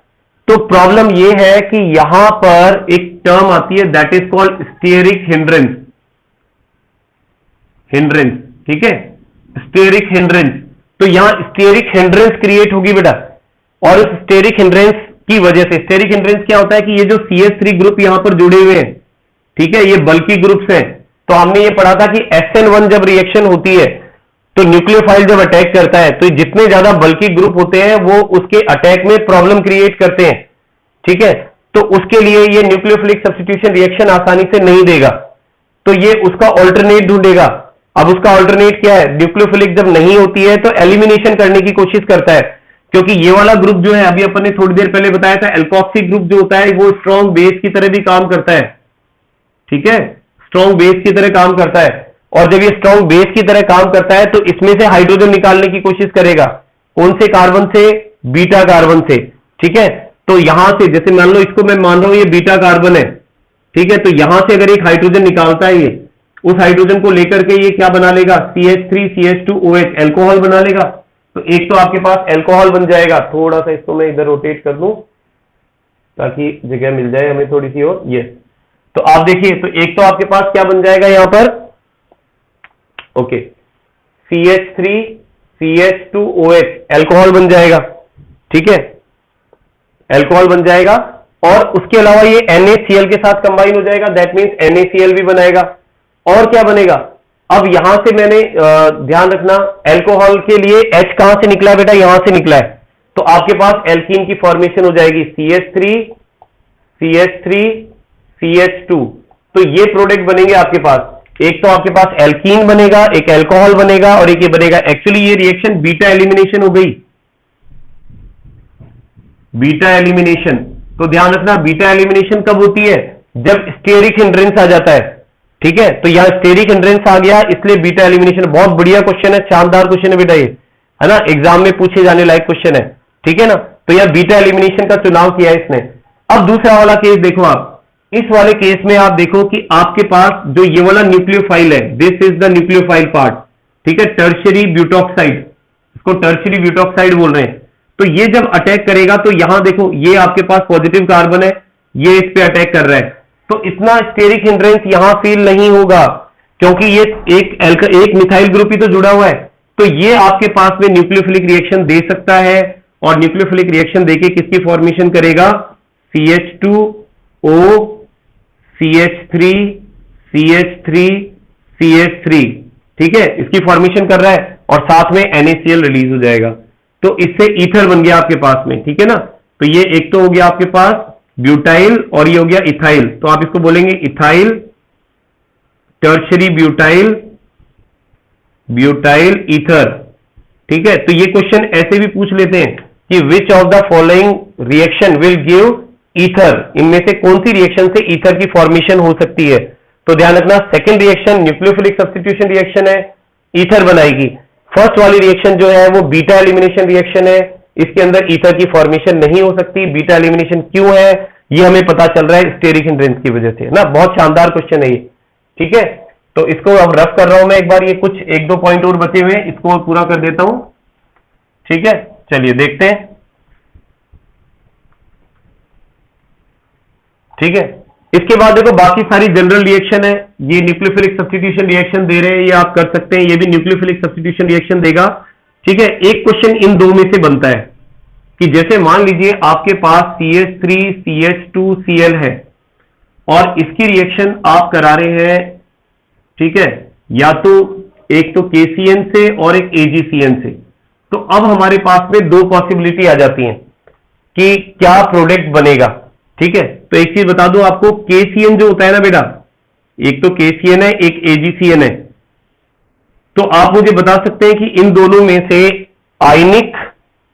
तो प्रॉब्लम ये है कि यहां पर एक टर्म आती है that is called steric hindrance, ठीक है, स्टेरिक हिंड्रेंस। तो यहां स्टेरिक हिंड्रेंस क्रिएट होगी बेटा, और इस स्टेरिक हिंड्रेंस की वजह से, स्टेरिक हिंड्रेंस क्या होता है कि ये जो CH3 ग्रुप यहां पर जुड़े हुए हैं, ठीक है, ये बल्कि ग्रुप्स हैं। तो हमने ये पढ़ा था कि SN1 जब रिएक्शन होती है तो न्यूक्लियोफाइल जब अटैक करता है तो जितने ज्यादा बल्कि ग्रुप होते हैं वो उसके अटैक में प्रॉब्लम क्रिएट करते हैं, ठीक है। तो उसके लिए ये न्यूक्लियोफिलिक सब्स्टिट्यूशन रिएक्शन आसानी से नहीं देगा, तो ये उसका ऑल्टरनेट ढूंढेगा। अब उसका ऑल्टरनेट क्या है? न्यूक्लियोफिलिक जब नहीं होती है तो एलिमिनेशन करने की कोशिश करता है, क्योंकि ये वाला ग्रुप जो है, अभी अपन ने थोड़ी देर पहले बताया था, एल्कोक्सी ग्रुप जो होता है वो स्ट्रॉन्ग बेस की तरह भी काम करता है, ठीक है, स्ट्रॉन्ग बेस की तरह काम करता है। और जब ये स्ट्रॉन्ग बेस की तरह काम करता है तो इसमें से हाइड्रोजन निकालने की कोशिश करेगा, कौन से कार्बन से? बीटा कार्बन से, ठीक है। तो यहां से, जैसे मान लो इसको मैं मान रहा हूं ये बीटा कार्बन है, ठीक है, तो यहां से अगर एक हाइड्रोजन निकालता है ये, उस हाइड्रोजन को लेकर के ये क्या बना लेगा? CH3 CH2OH, एल्कोहल बना लेगा। तो एक तो आपके पास एल्कोहल बन जाएगा, थोड़ा सा इसको मैं इधर रोटेट कर दूं ताकि जगह मिल जाए हमें थोड़ी सी और, ये। तो आप देखिए, तो एक तो आपके पास क्या बन जाएगा यहां पर, ओके, CH3 CH2OH, एल्कोहल बन जाएगा, ठीक है, एल्कोहल बन जाएगा। और उसके अलावा ये NaCl के साथ कंबाइन हो जाएगा, दैट मीन्स NaCl भी बनाएगा। और क्या बनेगा? अब यहां से मैंने ध्यान रखना, एल्कोहल के लिए H कहां से निकला है बेटा? यहां से निकला है। तो आपके पास एल्कीन की फॉर्मेशन हो जाएगी, CH3 CH3 CH2। तो ये प्रोडक्ट बनेंगे आपके पास, एक तो आपके पास एल्कीन बनेगा, एक एल्कोहल बनेगा, और एक ये बनेगा। एक्चुअली ये रिएक्शन बीटा एलिमिनेशन हो गई, बीटा एलिमिनेशन। तो ध्यान रखना, बीटा एलिमिनेशन कब होती है? जब स्टेरिक हिंड्रेंस आ जाता है, ठीक है। तो यहां स्टेरिक हिंड्रेंस आ गया, इसलिए बीटा एलिमिनेशन। बहुत बढ़िया क्वेश्चन है, शानदार क्वेश्चन है बेटा ये, है ना, एग्जाम में पूछे जाने लायक क्वेश्चन है, ठीक है ना। तो यह बीटा एलिमिनेशन का चुनाव किया है इसने। अब दूसरा वाला केस देखो आप, इस वाले केस में आप देखो कि आपके पास जो ये वाला न्यूक्लियोफाइल है, this is the nucleophile part, ठीक है, टर्शियरी ब्यूटॉक्साइड, इसको टर्शियरी ब्यूटॉक्साइड बोल रहे हैं। तो ये जब अटैक करेगा तो यहां देखो, ये आपके पास पॉजिटिव कार्बन है, ये इस पे अटैक कर रहा है, तो इतना स्टेरिक हिंड्रेंस यहां फील नहीं होगा, क्योंकि ये एक मिथाइल ग्रुप ही तो जुड़ा हुआ है, तो ये आपके पास में न्यूक्लियोफिलिक रिएक्शन दे सकता है, और न्यूक्लियोफिलिक रिएक्शन देके किसकी फॉर्मेशन करेगा? CH2O CH3 CH3 CH3, ठीक है, इसकी फॉर्मेशन कर रहा है और साथ में NaCl रिलीज हो जाएगा, तो इससे ईथर बन गया आपके पास में, ठीक है ना। तो ये एक तो हो गया आपके पास ब्यूटाइल और ये हो गया इथाइल, तो आप इसको बोलेंगे ethyl tertiary butyl butyl ether, ठीक है। तो ये क्वेश्चन ऐसे भी पूछ लेते हैं कि which of the following reaction will give ether, इनमें से कौन सी रिएक्शन से ईथर की फॉर्मेशन हो सकती है? तो ध्यान रखना, second reaction nucleophilic substitution reaction है, ईथर बनाएगी। फर्स्ट वाली रिएक्शन जो है वो बीटा एलिमिनेशन रिएक्शन है, इसके अंदर ईथर की फॉर्मेशन नहीं हो सकती। बीटा एलिमिनेशन क्यों है ये हमें पता चल रहा है स्टेरिक हिंड्रेंस की वजह से ना। बहुत शानदार क्वेश्चन है ये, ठीक है। तो इसको अब रफ कर रहा हूं मैं एक बार, ये कुछ एक दो पॉइंट और बचे हुए हैं, इसको पूरा कर देता हूं, ठीक है। चलिए देखते हैं, ठीक है। इसके बाद देखो बाकी सारी जनरल रिएक्शन है, ये न्यूक्लियोफिलिक सब्स्टिट्यूशन रिएक्शन दे रहे हैं, ये आप कर सकते हैं, ये भी न्यूक्लियोफिलिक सब्स्टिट्यूशन रिएक्शन देगा, ठीक है। एक क्वेश्चन इन दो में से बनता है कि जैसे मान लीजिए आपके पास CH3 CH2 Cl है और इसकी रिएक्शन आप करा रहे हैं, ठीक है, या तो एक तो KCN से और एक AgCN से। तो अब हमारे पास में दो पॉसिबिलिटी आ जाती हैं कि क्या प्रोडक्ट बनेगा, ठीक है। तो एक चीज बता दूं आपको, KCN जो होता है ना बेटा, एक तो KCN है एक AgCN है, तो आप मुझे बता सकते हैं कि इन दोनों में से आयनिक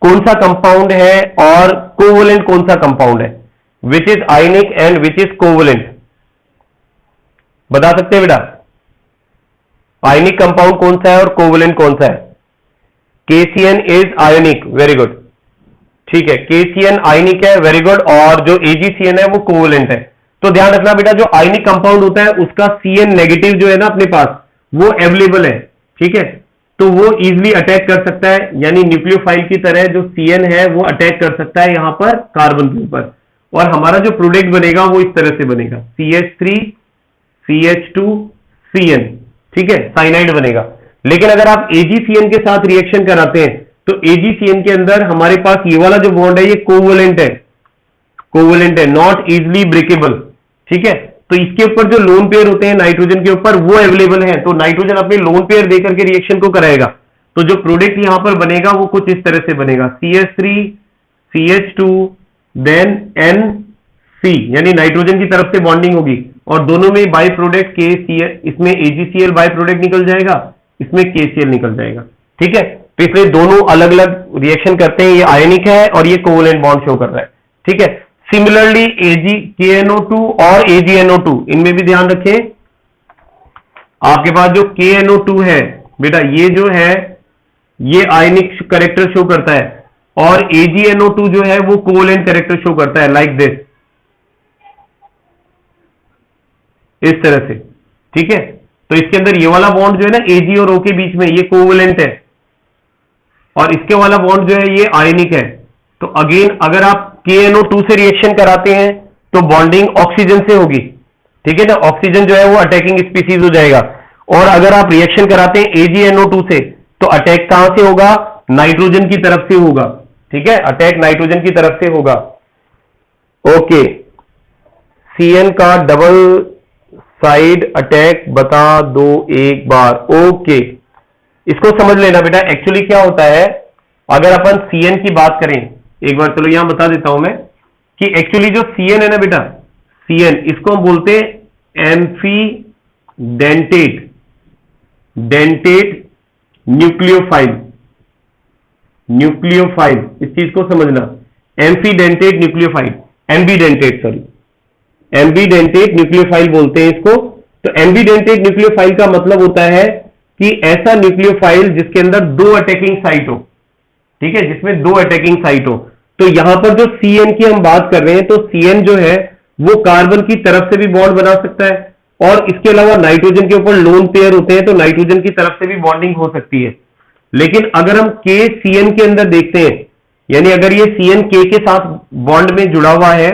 कौन सा कंपाउंड है और कोवलेंट कौन सा कंपाउंड है, which is ionic and which is covalent, बता सकते हैं बेटा? आयनिक कंपाउंड कौन सा है और कोवलेंट कौन सा है? KCN is ionic, very good, ठीक है, KCN आयनिक है, वेरी गुड, और जो AgCN है वो कोवलेंट है। तो ध्यान रखना बेटा, जो आयनिक कंपाउंड होता है उसका CN नेगेटिव जो है ना अपने पास वो अवेलेबल है, ठीक है, तो वो इजिली अटैक कर सकता है, यानी न्यूक्लियोफाइल की तरह जो CN है वो अटैक कर सकता है यहां पर कार्बन के ऊपर, और हमारा जो प्रोडक्ट बनेगा वो इस तरह से बनेगा CH3 CH2 CN, ठीक है, साइनाइड बनेगा। लेकिन अगर आप AgCN के साथ रिएक्शन कराते हैं तो AgCN के अंदर हमारे पास ये वाला जो बॉन्ड है ये कोवलेंट है, कोवलेंट है, नॉट इजिली ब्रेकेबल, ठीक है। तो इसके ऊपर जो लोन पेयर होते हैं नाइट्रोजन के ऊपर वो अवेलेबल है, तो नाइट्रोजन अपने लोन पेयर देकर के रिएक्शन को कराएगा, तो जो प्रोडक्ट यहां पर बनेगा वो कुछ इस तरह से बनेगा, CH3 CH2 देन NC, यानी नाइट्रोजन की तरफ से बॉन्डिंग होगी और दोनों में बाई प्रोडक्ट KCl, इसमें AgCl बाई प्रोडक्ट निकल जाएगा, इसमें KCl निकल जाएगा, ठीक है। तो इसलिए दोनों अलग अलग रिएक्शन करते हैं, ये आयनिक है और ये कोवलेंट बॉन्ड शो कर रहा है, ठीक है। सिमिलरली KNO2 और AgNO2, इनमें भी ध्यान रखें, आपके पास जो KNO2 है बेटा ये जो है ये आयनिक कैरेक्टर शो करता है और AgNO2 जो है वो कोवलेंट कैरेक्टर शो करता है, लाइक दिस, इस तरह से, ठीक है। तो इसके अंदर ये वाला बॉन्ड जो है ना Ag और O के बीच में ये कोवलेंट है और इसके वाला बॉन्ड जो है ये आयनिक है। तो अगेन अगर आप KNO2 से रिएक्शन कराते हैं तो बॉन्डिंग ऑक्सीजन से होगी, ठीक है ना, ऑक्सीजन जो है वो अटैकिंग स्पीसीज हो जाएगा, और अगर आप रिएक्शन कराते हैं AgNO2 से तो अटैक कहां से होगा? नाइट्रोजन की तरफ से होगा, ठीक है, अटैक नाइट्रोजन की तरफ से होगा। ओके, CN का डबल साइड अटैक बता दो एक बार। ओके, इसको समझ लेना बेटा, एक्चुअली क्या होता है अगर अपन CN की बात करें एक बार, चलो यहां बता देता हूं मैं कि एक्चुअली जो CN है ना बेटा, CN इसको हम बोलते हैं एम्फीडेंटेट न्यूक्लियोफाइल, न्यूक्लियोफाइल, इस चीज को समझना, ambidentate nucleophile, ambidentate, sorry, ambidentate nucleophile बोलते हैं इसको। तो एम्बीडेंटेट न्यूक्लियोफाइल का मतलब होता है कि ऐसा न्यूक्लियोफाइल जिसके अंदर दो अटैकिंग साइट हो, ठीक है, जिसमें दो अटैकिंग साइट हो। तो यहां पर जो CN की हम बात कर रहे हैं तो CN जो है वो कार्बन की तरफ से भी बॉन्ड बना सकता है और इसके अलावा नाइट्रोजन के ऊपर लोन पेयर होते हैं तो नाइट्रोजन की तरफ से भी बॉन्डिंग हो सकती है। लेकिन अगर हम KCN के अंदर देखते हैं, यानी अगर ये CN K के साथ बॉन्ड में जुड़ा हुआ है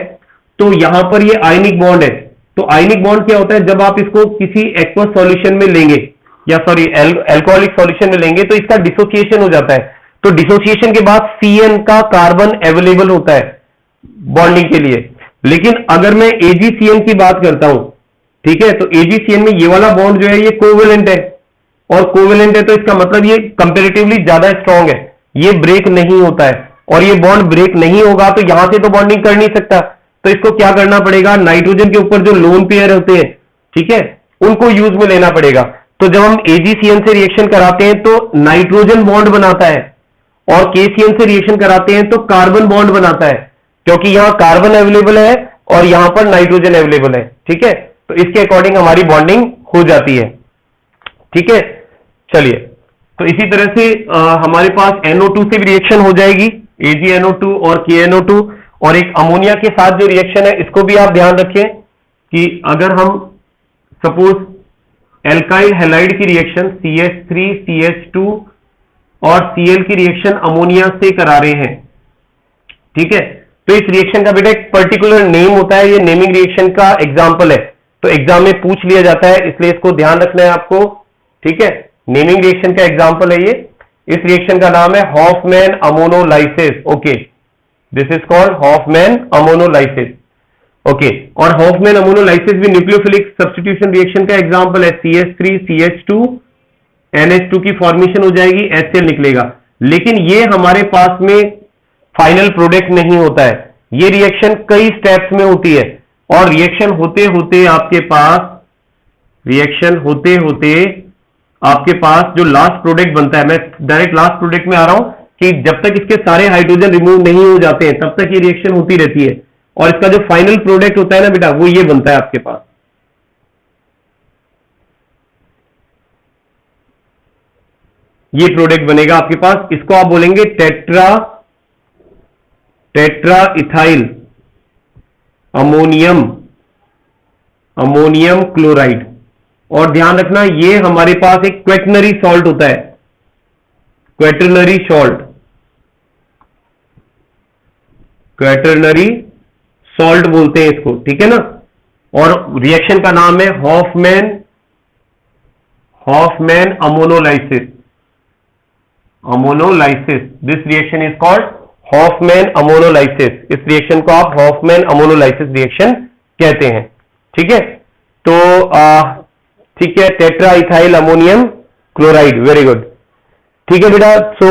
तो यहां पर ये आयनिक बॉन्ड है। तो आयनिक बॉन्ड क्या होता है, जब आप इसको किसी एक्वस सॉल्यूशन में लेंगे या सॉरी एल्कोहलिक सॉल्यूशन में लेंगे तो इसका डिसोसिएशन हो जाता है। तो डिसोसिएशन के बाद CN का कार्बन अवेलेबल होता है बॉन्डिंग के लिए। लेकिन अगर मैं AgCN की बात करता हूं, ठीक है, तो AgCN में ये वाला बॉन्ड जो है ये कोवेलेंट है, और कोवेलेंट है तो इसका मतलब ये कंपेरेटिवली ज्यादा स्ट्रांग है, ये ब्रेक नहीं होता है, और ये बॉन्ड ब्रेक नहीं होगा तो यहां से तो बॉन्डिंग कर नहीं सकता। तो इसको क्या करना पड़ेगा, नाइट्रोजन के ऊपर जो लोन पेयर होते हैं, ठीक है, उनको यूज में लेना पड़ेगा। तो जब हम AgCN से रिएक्शन कराते हैं तो नाइट्रोजन बॉन्ड बनाता है, और KCN से रिएक्शन कराते हैं तो कार्बन बॉन्ड बनाता है, क्योंकि यहां कार्बन अवेलेबल है और यहां पर नाइट्रोजन अवेलेबल है, ठीक है। तो इसके अकॉर्डिंग हमारी बॉन्डिंग हो जाती है, ठीक है। चलिए, तो इसी तरह से हमारे पास NO2 से भी रिएक्शन हो जाएगी, AgNO2 और KNO2, और एक अमोनिया के साथ जो रिएक्शन है इसको भी आप ध्यान रखें कि अगर हम सपोज एल्काइल हैलाइड की रिएक्शन CH3CH2 और Cl की रिएक्शन अमोनिया से करा रहे हैं, ठीक है, तो इस रिएक्शन का बेटा एक पर्टिकुलर नेम होता है, ये नेमिंग रिएक्शन का एग्जांपल है, तो एग्जाम में पूछ लिया जाता है, इसलिए इसको ध्यान रखना है आपको, ठीक है। नेमिंग रिएक्शन का एग्जांपल है ये, इस रिएक्शन का नाम है Hofmann ammonolysis, okay, this is called Hofmann ammonolysis, okay. और हॉफमैन अमोनोलाइसिस भी न्यूक्लियोफिलिक सब्स्टिट्यूशन रिएक्शन का एग्जांपल है, CH3CH2 NH2 की फॉर्मेशन हो जाएगी, HCl निकलेगा। लेकिन ये हमारे पास में फाइनल प्रोडक्ट नहीं होता है, ये रिएक्शन कई स्टेप्स में होती है, और रिएक्शन होते होते आपके पास जो लास्ट प्रोडक्ट बनता है, मैं डायरेक्ट लास्ट प्रोडक्ट में आ रहा हूं कि जब तक इसके सारे हाइड्रोजन रिमूव नहीं हो जाते हैं तब तक ये रिएक्शन होती रहती है, और इसका जो फाइनल प्रोडक्ट होता है ना बेटा, वो ये बनता है आपके पास। ये प्रोडक्ट बनेगा आपके पास, इसको आप बोलेंगे टेट्रा इथाइल अमोनियम क्लोराइड। और ध्यान रखना ये हमारे पास एक क्वेटरनरी सॉल्ट होता है, क्वेटरनरी सॉल्ट बोलते हैं इसको, ठीक है ना। और रिएक्शन का नाम है Hofmann ammonolysis. This reaction is called Hofmann ammonolysis. इस रिएक्शन को आप हॉफमैन अमोनोलाइसिस रिएक्शन कहते हैं, ठीक है। तो ठीक है, tetra ethyl ammonium chloride, very good, ठीक है बेटा। सो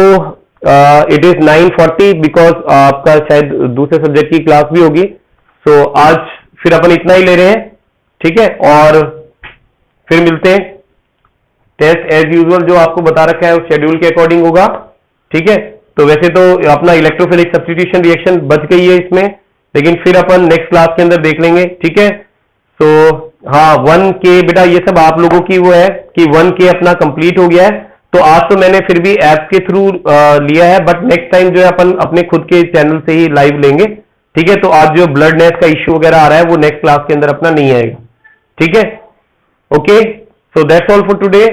इट इज 9:40 बिकॉज आपका शायद दूसरे सब्जेक्ट की क्लास भी होगी, सो आज फिर अपन इतना ही ले रहे हैं, ठीक है, और फिर मिलते हैं। टेस्ट एज यूजुअल जो आपको बता रखा है उस शेड्यूल के अकॉर्डिंग होगा, ठीक है। तो वैसे तो अपना इलेक्ट्रोफिलिक सब्स्टिट्यूशन रिएक्शन बच गई है इसमें, लेकिन फिर अपन नेक्स्ट क्लास के अंदर देख लेंगे, ठीक है। तो हाँ, 1K बेटा ये सब आप लोगों की वो है कि 1K अपना कंप्लीट हो गया है। तो आज तो मैंने फिर भी ऐप के थ्रू लिया है, बट नेक्स्ट टाइम जो है अपन अपने खुद के चैनल से ही लाइव लेंगे, ठीक है। तो आज जो ब्लडनेस का इश्यू वगैरह आ रहा है वो नेक्स्ट क्लास के अंदर अपना नहीं आएगा, ठीक है। Okay, so that's all for today.